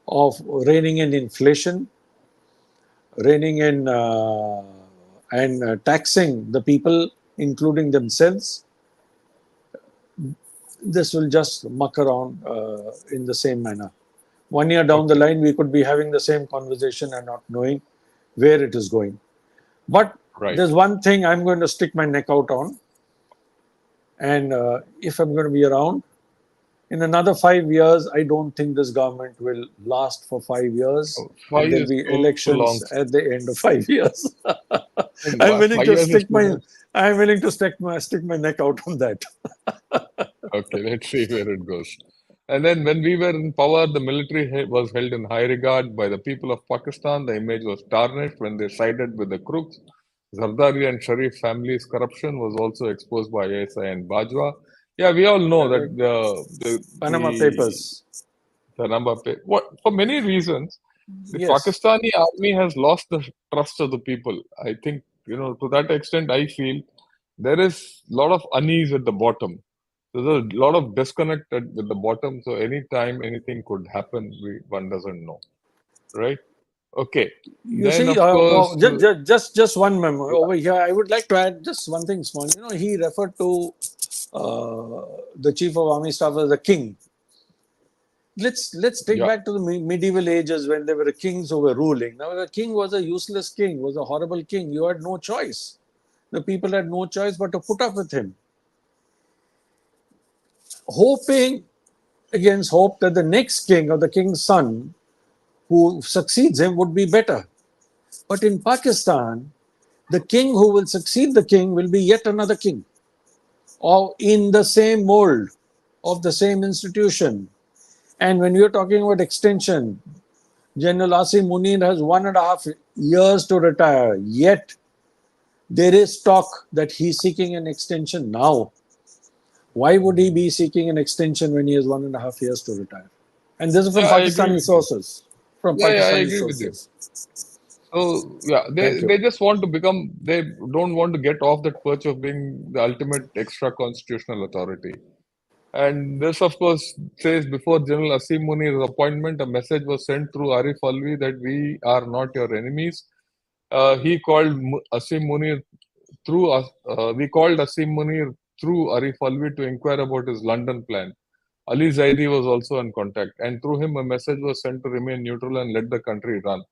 C: of reining in inflation, reining in and taxing the people, including themselves, this will just muck around in the same manner. 1 year down the
B: Okay.
C: line, we could be having the same conversation and not knowing where it is going. But
B: Right.
C: there's one thing I'm going to stick my neck out on, and if I'm going to be around, in another 5 years, I don't think this government will last for 5 years,
B: Oh,
C: and
B: 5
C: there'll
B: years
C: be
B: too long.
C: elections at the end of 5 years.
B: And
C: I'm willing
B: 5
C: to
B: years is
C: stick
B: too
C: my
B: much.
C: I'm willing to stick my neck out on that.
B: Okay, let's see where it goes. And then when we were in power, the military was held in high regard by the people of Pakistan. The image was tarnished when they sided with the crooks. Zardari and Sharif families' corruption was also exposed by ASI and Bajwa. Yeah, we all know that
C: Uh, Panama
B: the
C: Papers.
B: the number what for many reasons the
C: Yes.
B: Pakistani army has lost the trust of the people. I think to that extent I feel there is a lot of unease at the bottom. There's a lot of disconnect with the bottom. So anytime anything could happen, one doesn't know, right? Okay.
C: You
B: Then
C: see,
B: of course,
C: just one memo
B: yeah,
C: over here. I would like to add just one thing small. He referred to the chief of army staff as a king. Let's take
B: yeah,
C: back to the medieval ages when there were kings who were ruling. Now, the king was a useless king, was a horrible king. You had no choice. The people had no choice but to put up with him, hoping against hope that the next king or the king's son who succeeds him would be better. But in Pakistan, the king who will succeed the king will be yet another king, or in the same mold of the same institution. And when you're talking about extension, General Asim Munir has 1.5 years to retire, yet there is talk that he's seeking an extension now. Why would he be seeking an extension when he has 1.5 years to retire? And this is from
B: yeah, I agree
C: Pakistani
B: with you.
C: sources. From
B: Yeah, yeah, I
C: Pakistani
B: agree with you.
C: sources.
B: So yeah,
C: Thank
B: they
C: you.
B: just want to become. They don't want to get off that perch of being the ultimate extra constitutional authority. And this, of course, says before General Asim Munir's appointment, a message was sent through Arif Alvi that we are not your enemies. He called Asim Munir we called Asim Munir through Arif Alvi to inquire about his London plan. Ali Zaidi was also in contact, and through him, a message was sent to remain neutral and let the country run.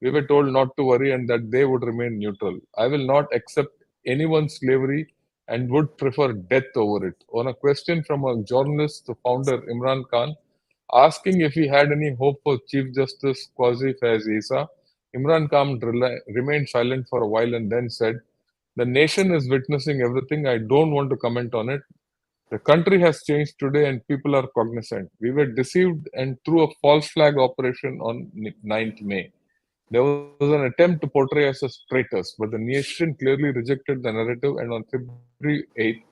B: We were told not to worry and that they would remain neutral. I will not accept anyone's slavery and would prefer death over it. On a question from a journalist, the founder Imran Khan, asking if he had any hope for Chief Justice Qazi Faiz Isa, Imran Khan remained silent for a while and then said, "The nation is witnessing everything. I don't want to comment on it. The country has changed today and people are cognizant. We were deceived and through a false flag operation on 9th May. There was an attempt to portray us as traitors, but the nation clearly rejected the narrative and on February 8th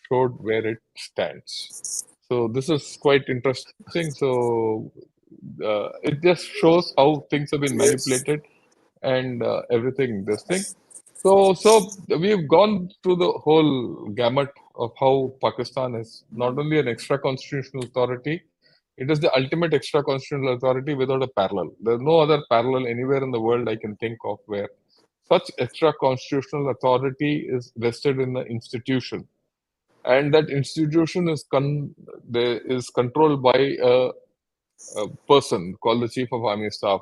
B: showed where it stands." So this is quite interesting. So it just shows how things have been
C: Yes.
B: manipulated and everything. This thing. So we've gone through the whole gamut of how Pakistan is not only an extra constitutional authority, it is the ultimate extra constitutional authority without a parallel. There's no other parallel anywhere in the world I can think of where such extra constitutional authority is vested in the institution, and that institution is controlled by a person called the Chief of Army Staff.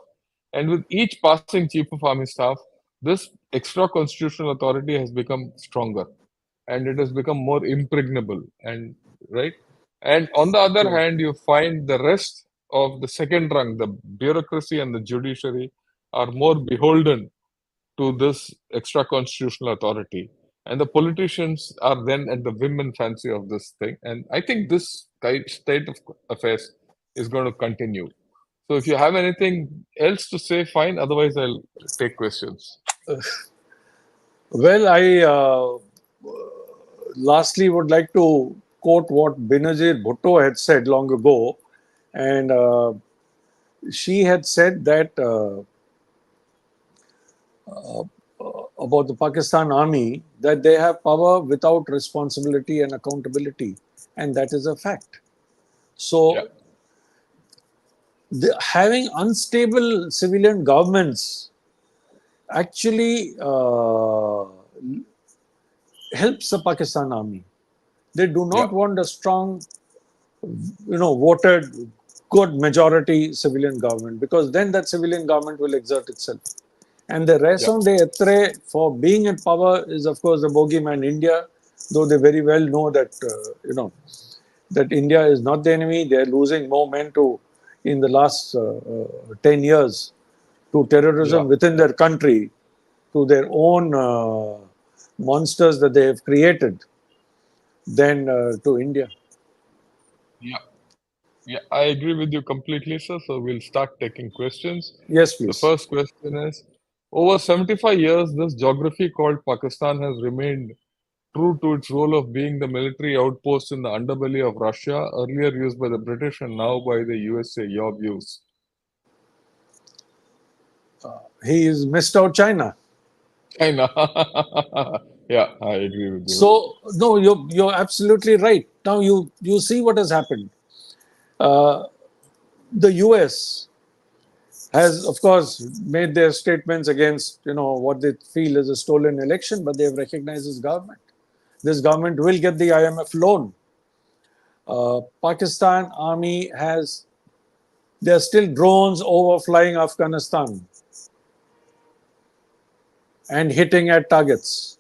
B: And with each passing Chief of Army Staff, this extra constitutional authority has become stronger and it has become more impregnable. And right. And on the other
C: True.
B: hand, you find the rest of the second rung, the bureaucracy and the judiciary, are more beholden to this extra constitutional authority. and the politicians are then at the whim and fancy of this thing. And I think this state of affairs is going to continue. So if you have anything else to say, fine. Otherwise, I'll take questions.
C: Well, I lastly would like to quote what Benazir Bhutto had said long ago, and she had said that about the Pakistan army, that they have power without responsibility and accountability, and that is a fact.
B: Yeah,
C: So, having unstable civilian governments actually helps the Pakistan army. They do
B: yeah,
C: not want a strong, voted good majority civilian government, because then that civilian government will exert itself. And the
B: yeah,
C: raison d'etre for being in power is, of course, the bogeyman India, though they very well know that, that India is not the enemy. They're losing more men in the last 10 years to
B: yeah,
C: terrorism within their country, to their own monsters that they have created, than to India.
B: yeah. Yeah, I agree with you completely, sir. So we'll start taking questions.
C: Yes,
B: The
C: please.
B: first question is, over 75 years, this geography called Pakistan has remained true to its role of being the military outpost in the underbelly of Russia, earlier used by the British and now by the USA. Your views?
C: He's missed out China.
B: China. Yeah, I agree with you.
C: So no, you're absolutely right. Now you see what has happened. Uh, the U.S. has, of course, made their statements against what they feel is a stolen election, but they have recognized this government. This government will get the IMF loan. Pakistan army has, there are still drones overflying Afghanistan and hitting at targets.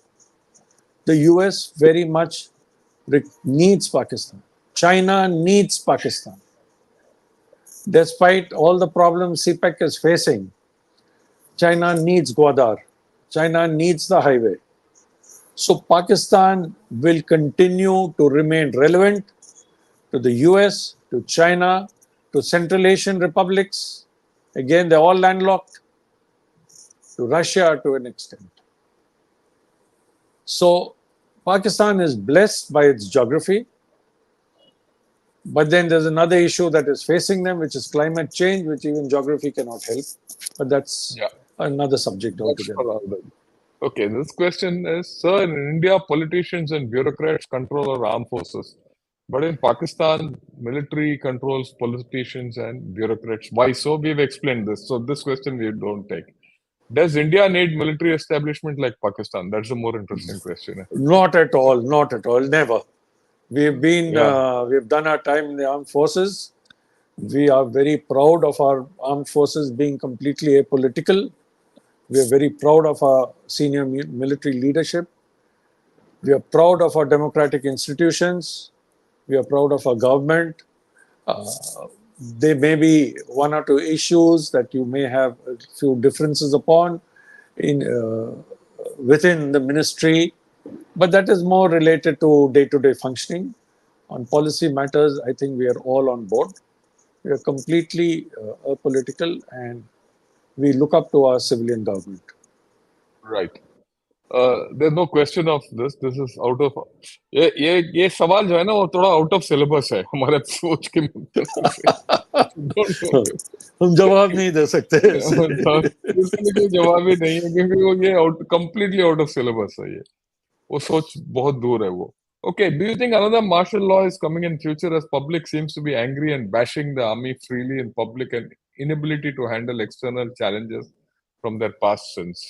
C: The US very much needs Pakistan. China needs Pakistan. Despite all the problems CPEC is facing, China needs Gwadar. China needs the highway. So Pakistan will continue to remain relevant to the US, to China, to Central Asian republics. Again, they're all landlocked, to Russia to an extent. So Pakistan is blessed by its geography, but then there's another issue that is facing them, which is climate change, which even geography cannot help. But that's
B: Yeah,
C: another subject
B: that's
C: altogether.
B: for other. Okay, this question is, sir, in India, politicians and bureaucrats control our armed forces. But in Pakistan, military controls politicians and bureaucrats. Why so? We've explained this. So this question we don't take. Does India need military establishment like Pakistan? That's a more interesting question.
C: Not at all, not at all, never.
B: Yeah,
C: We've done our time in the armed forces. We are very proud of our armed forces being completely apolitical. We are very proud of our senior military leadership. We are proud of our democratic institutions. We are proud of our government. There may be one or two issues that you may have a few differences upon in within the ministry, but that is more related to day-to-day functioning. On policy matters, I think we are all on board. We are completely apolitical, and we look up to our civilian government.
B: right. There's no question of this. This is out of ये सवाल जो है ना वो थोड़ा out of syllabus है हमारे सोच के मुताबिक से. Don't know.
C: हम जवाब नहीं दे सकते ऐसे.
B: मतलब इसमें कोई जवाब ही नहीं है क्योंकि वो ये completely out of syllabus है ये. वो सोच बहुत दूर है वो. Okay, do you think another martial law is coming in future as public seems to be angry and bashing the army freely in public and inability to handle external challenges from their past sins?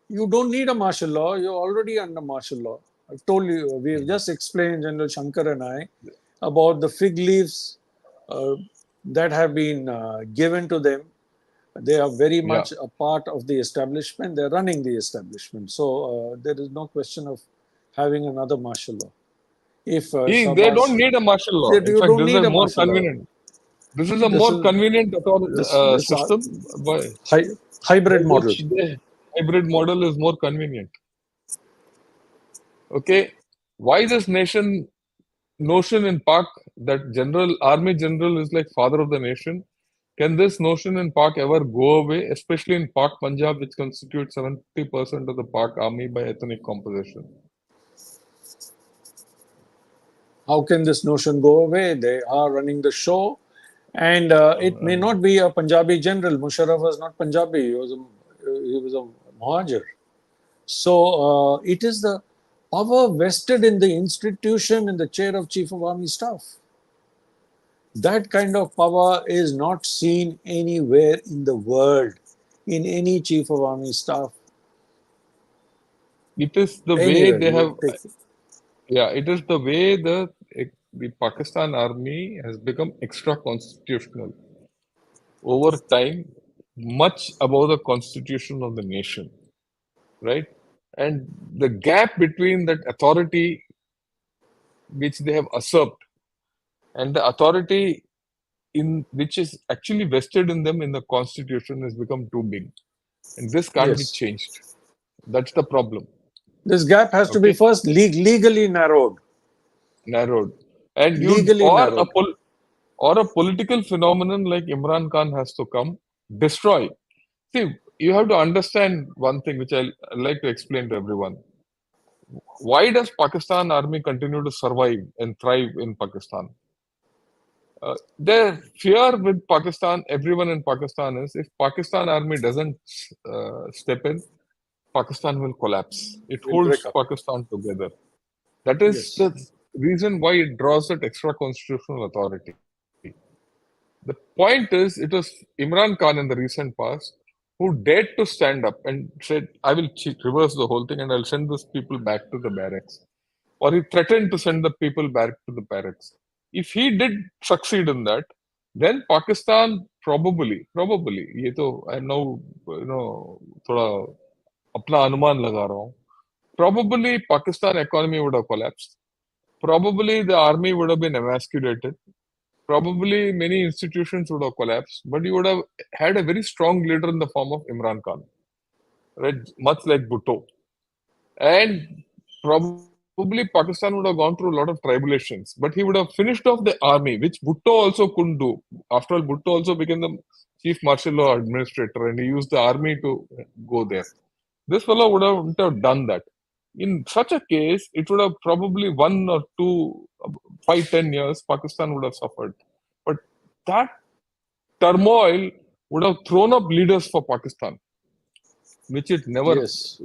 C: You don't need a martial law. You're already under martial law. I've told you, we've just explained, General Shankar and I, about the fig leaves uh, that have been given to them. They are very
B: Yeah.
C: much a part of the establishment. They're running the establishment. So there is no question of having another martial law. If
B: They don't
C: Shabazz,
B: need a martial law.
C: that
B: In
C: you
B: fact,
C: don't
B: this is
C: need
B: a
C: a
B: more
C: martial law.
B: convenient. This is a
C: This
B: more
C: is
B: convenient
C: this
B: system by
C: hybrid model.
B: which the hybrid model is more convenient. Okay, why this nation notion in Pak that general army general is like father of the nation? Can this notion in Pak ever go away, especially in Pak Punjab, which constitutes 70% of the Pak army by ethnic composition?
C: How can this notion go away? They are running the show, and it may not be a Punjabi general. Musharraf was not Punjabi; he was a Muhajir. So it is the power vested in the institution in the chair of Chief of Army Staff. That kind of power is not seen anywhere in the world, in any Chief of Army Staff,
B: It is the way
C: anywhere.
B: they
C: You
B: have,
C: take
B: yeah, it is the way the Pakistan army has become extra constitutional over time, much above the constitution of the nation, right? And the gap between that authority which they have usurped and the authority in which is actually vested in them in the constitution has become too big, and this can't be
C: yes.
B: changed. That's the problem.
C: This gap has to be
B: Okay,
C: first legally narrowed.
B: narrowed, and you
C: Legally narrowed.
B: or a political phenomenon like Imran Khan has to come destroy. See, you have to understand one thing which I like to explain to everyone. Why does Pakistan army continue to survive and thrive in Pakistan? The fear with Pakistan, everyone in Pakistan is if Pakistan army doesn't step in, Pakistan will collapse. It
C: Will break
B: holds
C: up.
B: Pakistan together. That is
C: Yes.
B: the reason why it draws that extra constitutional authority. The point is, it was Imran Khan in the recent past who dared to stand up and said, I will reverse the whole thing and I'll send these people back to the barracks. Or he threatened to send the people back to the barracks. If he did succeed in that, then Pakistan probably, ये तो I am now, थोड़ा अपना अनुमान लगा रहा हूँ. Probably Pakistan economy would have collapsed. Probably the army would have been emasculated. Probably many institutions would have collapsed, but you would have had a very strong leader in the form of Imran Khan, right? Much like Bhutto. And probably Pakistan would have gone through a lot of tribulations, but he would have finished off the army, which Bhutto also couldn't do. After all, Bhutto also became the chief martial law administrator and he used the army to go there. This fellow wouldn't have done that. In such a case, it would have probably 1 or 2, 5, 10 years, Pakistan would have suffered. But that turmoil would have thrown up leaders for Pakistan, which it never
C: Yes.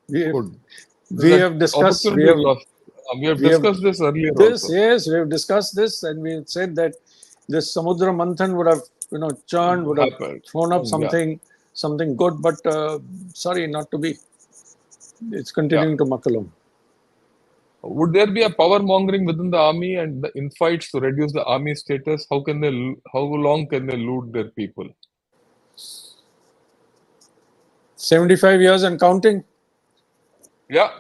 C: We
B: could.
C: we
B: That
C: have discussed.
B: opportunity is lost. We have
C: We have
B: discussed this earlier
C: this.
B: also.
C: Yes, we have discussed this, and we said that this Samudra Manthan would have churned, would have
B: Happened.
C: thrown up
B: Yeah,
C: something good. But sorry, not to be. It's
B: yeah.
C: continuing to muck along.
B: Would there be a power mongering within the army and the infights to reduce the army status? How long can they loot their people?
C: 75 years and counting.
B: Yeah,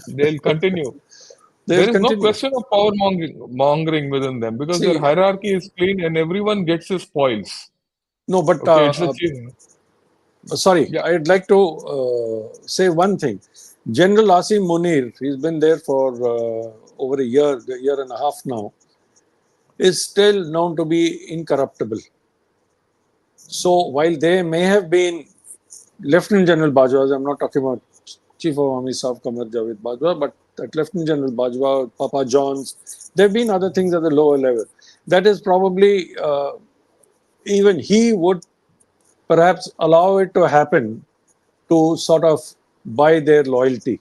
B: they'll continue.
C: They'll
B: There is no
C: continue.
B: question of power mongering within them because their
C: See,
B: hierarchy is clean and everyone gets his spoils.
C: no, but
B: Okay, it's a chief.
C: sorry,
B: Yeah,
C: I'd like to say one thing. General Asim Munir, he's been there for over a year and a half now, is still known to be incorruptible. So while they may have been Lieutenant General Bajwa, I'm not talking about Chief of Army Staff Qamar Javed Bajwa, but that Lieutenant General Bajwa, Papa Johns, there have been other things at the lower level. That is probably even he would perhaps allow it to happen to sort of buy their loyalty.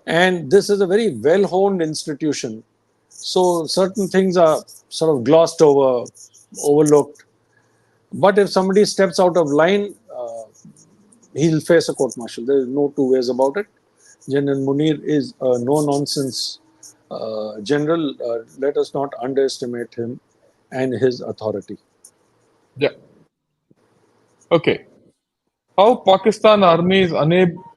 C: And this is a very well honed institution. So certain things are sort of glossed over, overlooked. But if somebody steps out of line, he'll face a court martial. There is no two ways about it. General Munir is a no nonsense general. Let us not underestimate him and his authority.
B: yeah. Okay. How Pakistan army is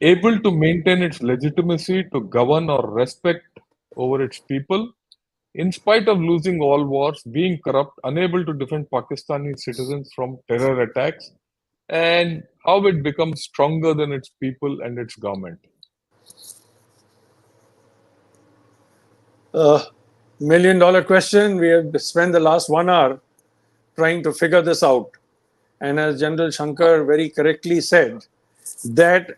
B: able to maintain its legitimacy to govern or respect over its people, in spite of losing all wars, being corrupt, unable to defend Pakistani citizens from terror attacks, and how it becomes stronger than its people and its government.
C: $1 million question. We have spent the last 1 hour trying to figure this out. And as General Shankar very correctly said, that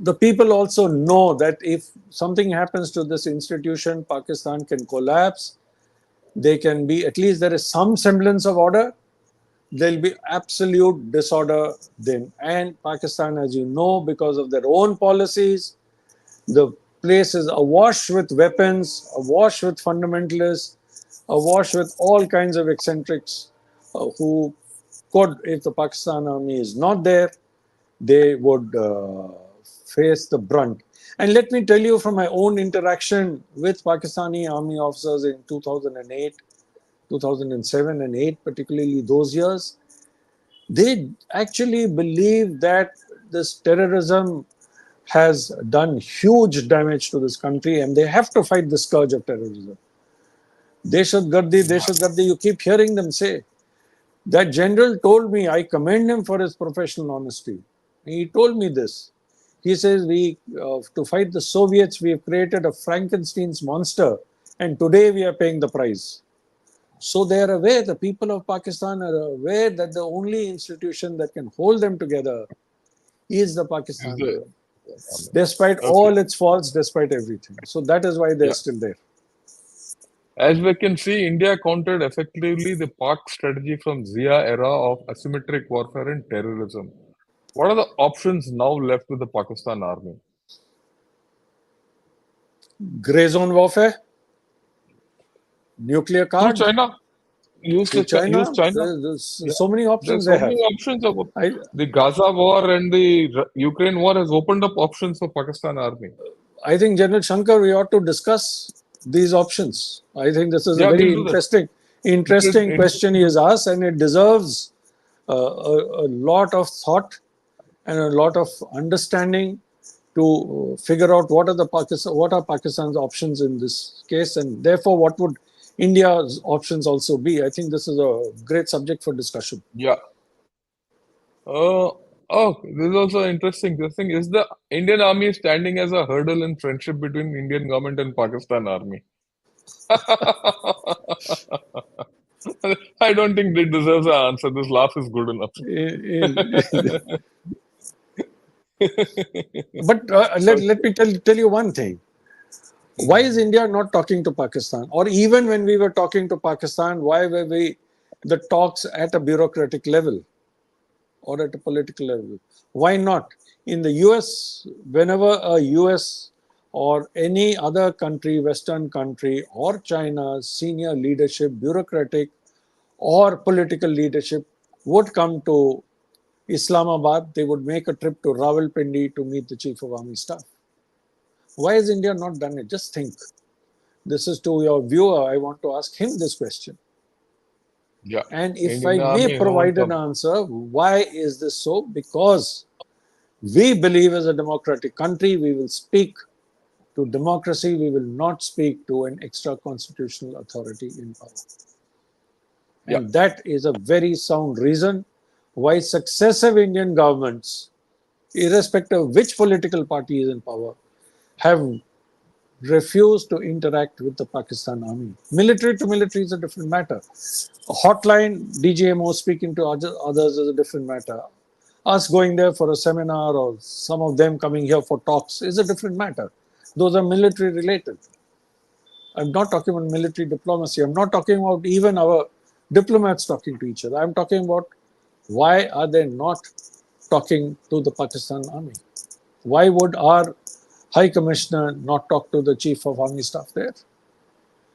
C: the people also know that if something happens to this institution, Pakistan can collapse. They can be, at least there is some semblance of order. There'll be absolute disorder then. And Pakistan, as you know, because of their own policies, the place is awash with weapons, awash with fundamentalists, awash with all kinds of eccentrics who could, if the Pakistan army is not there, they would face the brunt. And let me tell you from my own interaction with Pakistani army officers in 2008, 2007 and 8, particularly those years, they actually believe that this terrorism has done huge damage to this country and they have to fight the scourge of terrorism.
B: Yeah.
C: Dehshat Gardi, you keep hearing them say. That general told me, I commend him for his professional honesty. He told me this. He says, to fight the Soviets, we have created a Frankenstein's monster, and today we are paying the price. So they are aware, the people of Pakistan are aware that the only institution that can hold them together is the
B: Is
C: Pakistan
B: the
C: army,
B: army.
C: despite
B: Okay.
C: all its faults, despite everything. So that is why they're
B: Yeah.
C: still there.
B: As we can see, India countered effectively the Pak strategy from Zia era of asymmetric warfare and terrorism. What are the options now left with the Pakistan army?
C: Gray zone warfare, nuclear
B: Through
C: card,
B: China,
C: through
B: use
C: China.
B: China.
C: There's
B: Yeah,
C: so many options
B: there's
C: they
B: so many
C: have.
B: options. Of
C: I,
B: the Gaza war and the Ukraine war has opened up options for Pakistan army.
C: I think, General Shankar, we ought to discuss these options. I think this is a
B: Yeah, we'll
C: very
B: do that.
C: interesting question he
B: Interesting.
C: has asked, and it deserves a lot of thought and a lot of understanding to figure out what are Pakistan's options in this case, and therefore what would India's options also be. I think this is a great subject for discussion.
B: Yeah. Uh, this is also interesting. This thing is the Indian army standing as a hurdle in friendship between Indian government and Pakistan army. I don't think it deserves an answer. This laugh is good enough.
C: But let
B: Okay.
C: me tell you one thing. Why is India not talking to Pakistan? Or even when we were talking to Pakistan, why were we the talks at a bureaucratic level or at a political level? Why not? In the US, whenever a US or any other country, Western country, or China's senior leadership, bureaucratic or political leadership would come to Islamabad, they would make a trip to Rawalpindi to meet the Chief of Army Staff. Why has India not done it? Just think. This is to your viewer. I want to ask him this question.
B: Yeah.
C: And if I
B: Indian
C: may
B: army haven't
C: provide an
B: come.
C: answer, why is this so? Because we believe as a democratic country, we will speak to democracy, we will not speak to an extra constitutional authority in power.
B: Yeah.
C: And that is a very sound reason why successive Indian governments, irrespective of which political party is in power, have refused to interact with the Pakistan army. Military to military is a different matter. A hotline, DGMO speaking to others is a different matter. Us going there for a seminar or some of them coming here for talks is a different matter. Those are military related. I'm not talking about military diplomacy. I'm not talking about even our diplomats talking to each other. I'm talking about why are they not talking to the Pakistan army? Why would our High Commissioner not talk to the Chief of Army Staff there?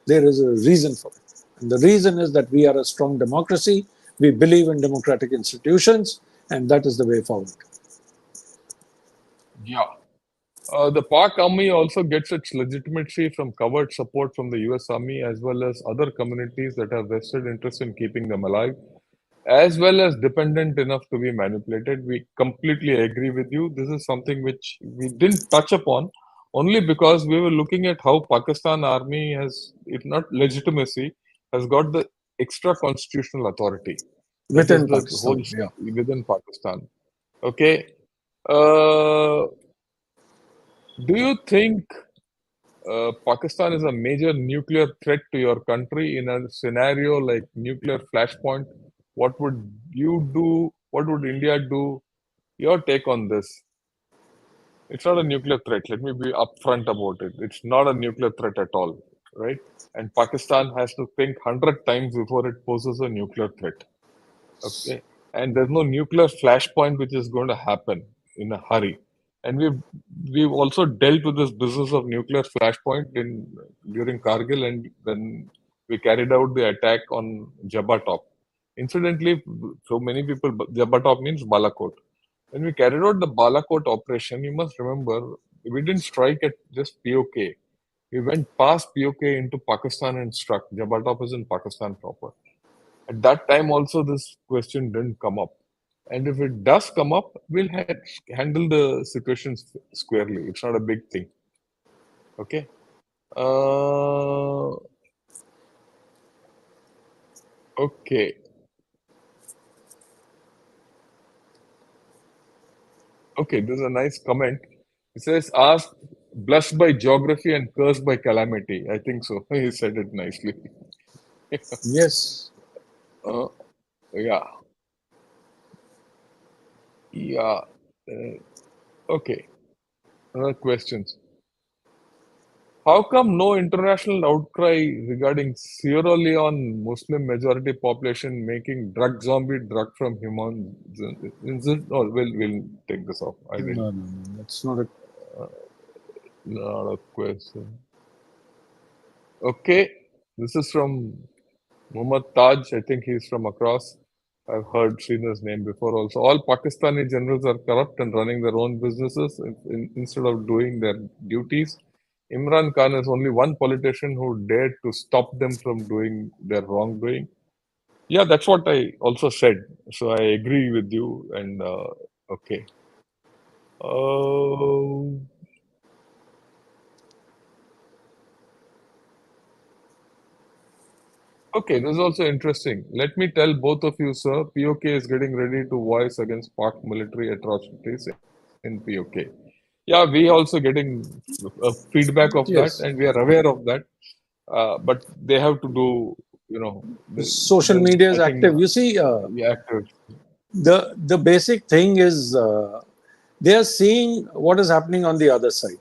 C: There is a reason for it. And the reason is that we are a strong democracy. We believe in democratic institutions, and that is the way forward.
B: Yeah. The Pak army also gets its legitimacy from covert support from the US Army as well as other communities that have vested interest in keeping them alive, as well as dependent enough to be manipulated. We completely agree with you. This is something which we didn't touch upon only because we were looking at how Pakistan army has, if not legitimacy, has got the extra constitutional authority. That is
C: Within
B: the
C: Pakistan.
B: whole
C: Yeah.
B: within Pakistan. Okay. Uh, do you think Pakistan is a major nuclear threat to your country in a scenario like nuclear flashpoint. What would you do? What would India do? Your take on this? It's not a nuclear threat. Let me be upfront about it. It's not a nuclear threat at all, right? And Pakistan has to think 100 times before it poses a nuclear threat. Okay, and there's no nuclear flashpoint which is going to happen in a hurry. And we've also dealt with this business of nuclear flashpoint in during Kargil, and when we carried out the attack on Jabba Top. Incidentally, so many people, Jabba Top means Balakot. When we carried out the Balakot operation, you must remember we didn't strike at just POK. We went past POK into Pakistan and struck. Jabba Top is in Pakistan proper. At that time also this question didn't come up. And if it does come up, we'll handle the situation squarely. It's not a big thing. Okay. Uh, okay. Okay. There's a nice comment. It says, asked, blessed by geography and cursed by calamity. I think so. He said it nicely.
C: Yes.
B: Uh, yeah. Yeah. Okay. Another questions. How come no international outcry regarding Sierra Leone Muslim majority population making drug zombie drug from humans? Is it? Oh, we'll take this off. I didn't.
C: No, no, no. That's not a.
B: Not a question. Okay, this is from Muhammad Taj. I think he's from across. I've heard seen his name before also. All Pakistani generals are corrupt and running their own businesses instead of doing their duties. Imran Khan is only one politician who dared to stop them from doing their wrongdoing. Yeah, that's what I also said. So I agree with you. And okay. Uh, okay, this is also interesting. Let me tell both of you, sir. POK is getting ready to voice against Pak military atrocities in POK. Yeah, we also getting feedback of that, and we
C: Yes.
B: are aware of that. But they have to do,
C: Social
B: there's,
C: media
B: I
C: is
B: think,
C: active. You see,
B: yeah, active.
C: the basic thing is they are seeing what is happening on the other side.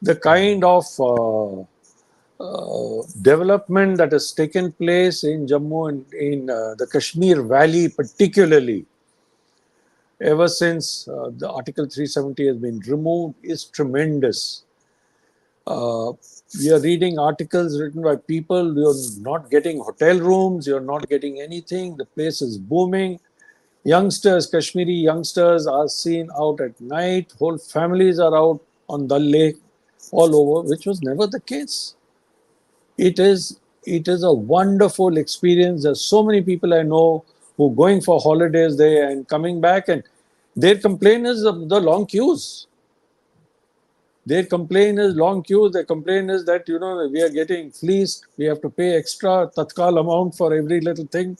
C: The kind of development that has taken place in Jammu and in the Kashmir Valley, particularly ever since the Article 370 has been removed, is tremendous. Uh, we are reading articles written by people. You're not getting hotel rooms. You're not getting anything. The place is booming. Youngsters, Kashmiri youngsters, are seen out at night. Whole families are out on Dal Lake, all over, which was never the case. It is a wonderful experience. There's so many people I know who are going for holidays there and coming back, and their complaint is the long queues. Their complaint is long queues. Their complaint is that we are getting fleeced. We have to pay extra tatkal amount for every little thing,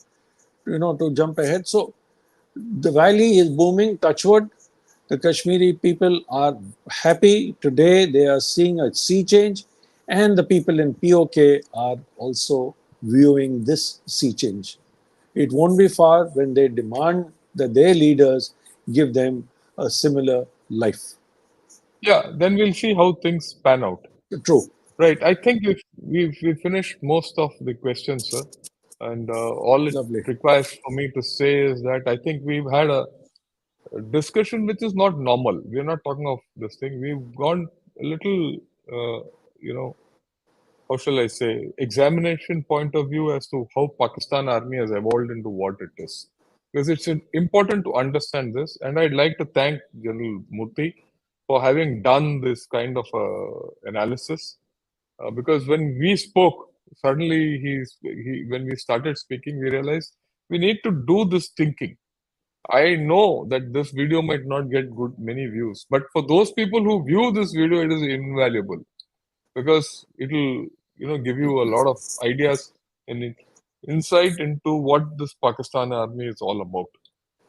C: to jump ahead. So the valley is booming. Touchwood, the Kashmiri people are happy today. They are seeing a sea change, and the people in POK are also viewing this sea change. It won't be far when they demand that their leaders give them a similar life.
B: Yeah, then we'll see how things pan out.
C: True.
B: Right. I think we've finished most of the questions, sir. And all it
C: Lovely.
B: requires for me to say is that I think we've had a discussion which is not normal. We're not talking of this thing. We've gone a little, uh, you know, how shall I say, examination point of view as to how Pakistan army has evolved into what it is. Because it's important to understand this. And I'd like to thank General Murthy for having done this kind of analysis. Because when we spoke, suddenly when we started speaking, we realized we need to do this thinking. I know that this video might not get good many views, but for those people who view this video, it is invaluable because it'll give you a lot of ideas and insight into what this Pakistan army is all about,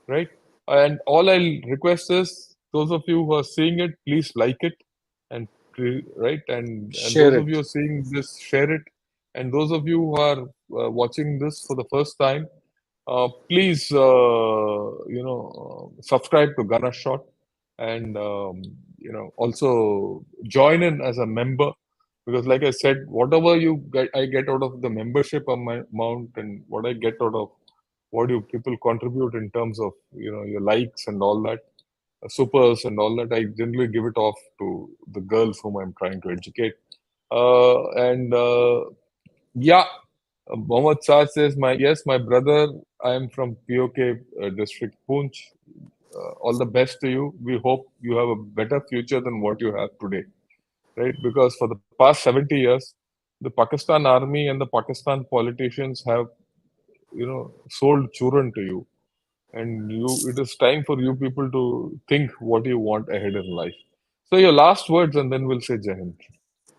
B: right? And all I'll request is those of you who are seeing it, please like it and right? And
C: Share
B: those of
C: it.
B: you who are seeing this, share it. And those of you who are watching this for the first time, please, subscribe to Gunner Shot, and also join in as a member, because, like I said, whatever I get out of the membership amount, and what I get out of what you people contribute in terms of your likes and all that, supers and all that, I generally give it off to the girls whom I'm trying to educate. And yeah, Mohammed Shah says, my brother, I am from POK district, Poonch. All the best to you. We hope you have a better future than what you have today, right? Because for the past 70 years, the Pakistan army and the Pakistan politicians have, sold children to you. And it is time for you people to think what you want ahead in life. So your last words, and then we'll say Jai Hind.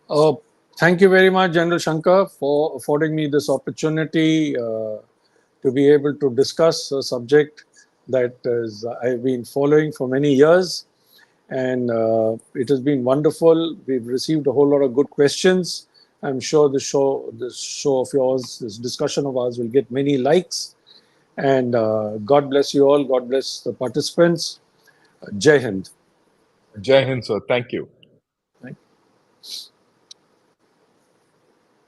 C: Uh, Thank you very much, General Shankar, for affording me this opportunity to be able to discuss a subject that I've been following for many years. And it has been wonderful. We've received a whole lot of good questions. I'm sure this show of yours, this discussion of ours will get many likes. And God bless you all. God bless the participants. Jai Hind.
B: Jai Hind, sir. Thank you.
C: Thank